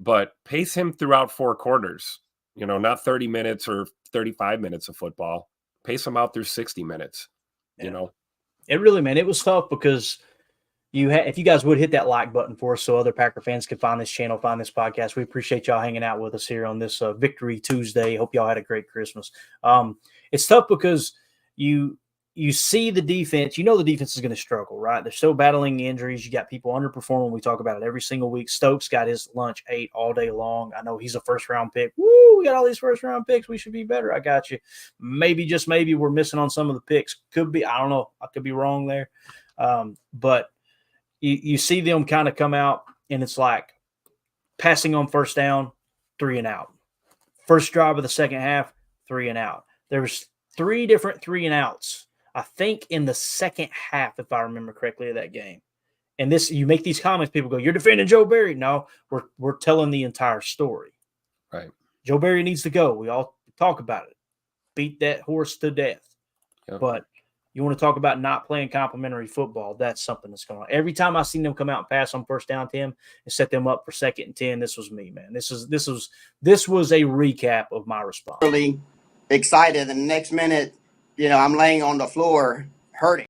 but pace him throughout 4 quarters, not 30 minutes or 35 minutes of football. Pace him out through 60 minutes, It really, man, it was tough because if you guys would hit that like button for us so other Packer fans can find this channel, find this podcast. We appreciate y'all hanging out with us here on this Victory Tuesday. Hope y'all had a great Christmas. It's tough because you you see the defense. You know the defense is going to struggle, right? They're still battling injuries. You got people underperforming. We talk about it every single week. Stokes got his lunch ate all day long. I know he's a first-round pick. Woo, we got all these first-round picks. We should be better. I got you. Maybe, just maybe, we're missing on some of the picks. Could be. I don't know. I could be wrong there. But you see them kind of come out, and it's like passing on first down, 3 and out. First drive of the second half, 3 and out. There was 3 different 3 and outs, I think, in the second half, if I remember correctly, of that game. And this, you make these comments, people go, "You're defending Joe Barry." No, we're telling the entire story. Right. Joe Barry needs to go. We all talk about it. Beat that horse to death. Yep. But you want to talk about not playing complimentary football, that's something that's going on. Every time I've seen them come out and pass on first down, Tim, and set them up for 2nd and 10, this was me, man. This was a recap of my response. Really excited, and the next minute, I'm laying on the floor hurting.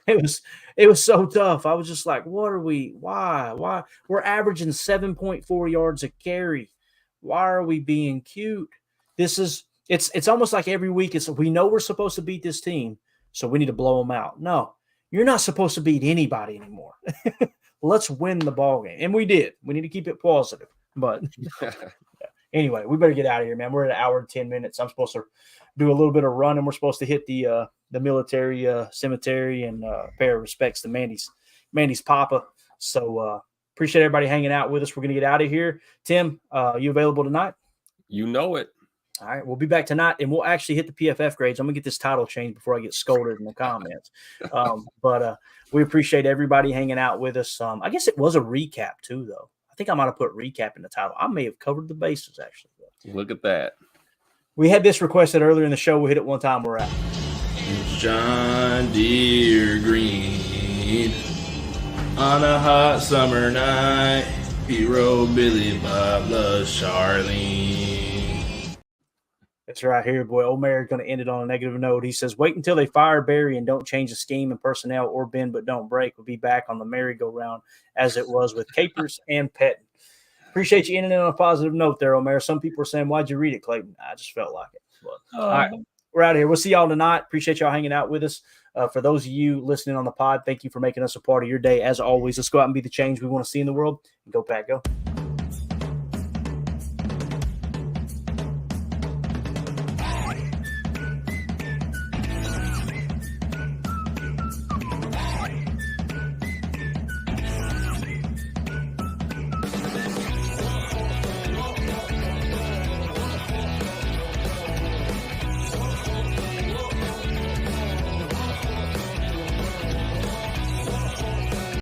It was so tough. I was just like, why? We're averaging 7.4 yards a carry. Why are we being cute? It's almost like every week we know we're supposed to beat this team, so we need to blow them out. No, you're not supposed to beat anybody anymore. Let's win the ball game. And we did. We need to keep it positive. But anyway, we better get out of here, man. We're at 1 hour and 10 minutes. I'm supposed to do a little bit of running. We're supposed to hit the military cemetery and pay our respects to Mandy's papa. So appreciate everybody hanging out with us. We're going to get out of here. Tim, you available tonight? You know it. All right, we'll be back tonight, and we'll actually hit the PFF grades. I'm going to get this title changed before I get scolded in the comments. But we appreciate everybody hanging out with us. I guess it was a recap, too, though. I think I might have put recap in the title. I may have covered the bases, actually. Look at that. We had this requested earlier in the show. We'll hit it one time. We're out. John Deere green on a hot summer night. Hero Billy Bob loves Charlene. That's right here, boy. Omer is going to end it on a negative note. He says, "Wait until they fire Barry and don't change the scheme and personnel or bend but don't break. We'll be back on the merry-go-round as it was with Capers and Pettin." Appreciate you ending it on a positive note there, Omer. Some people are saying, "Why'd you read it, Clayton?" I just felt like it. But, all right, we're out of here. We'll see y'all tonight. Appreciate y'all hanging out with us. For those of you listening on the pod, thank you for making us a part of your day. As always, let's go out and be the change we want to see in the world. And go, Pack, go.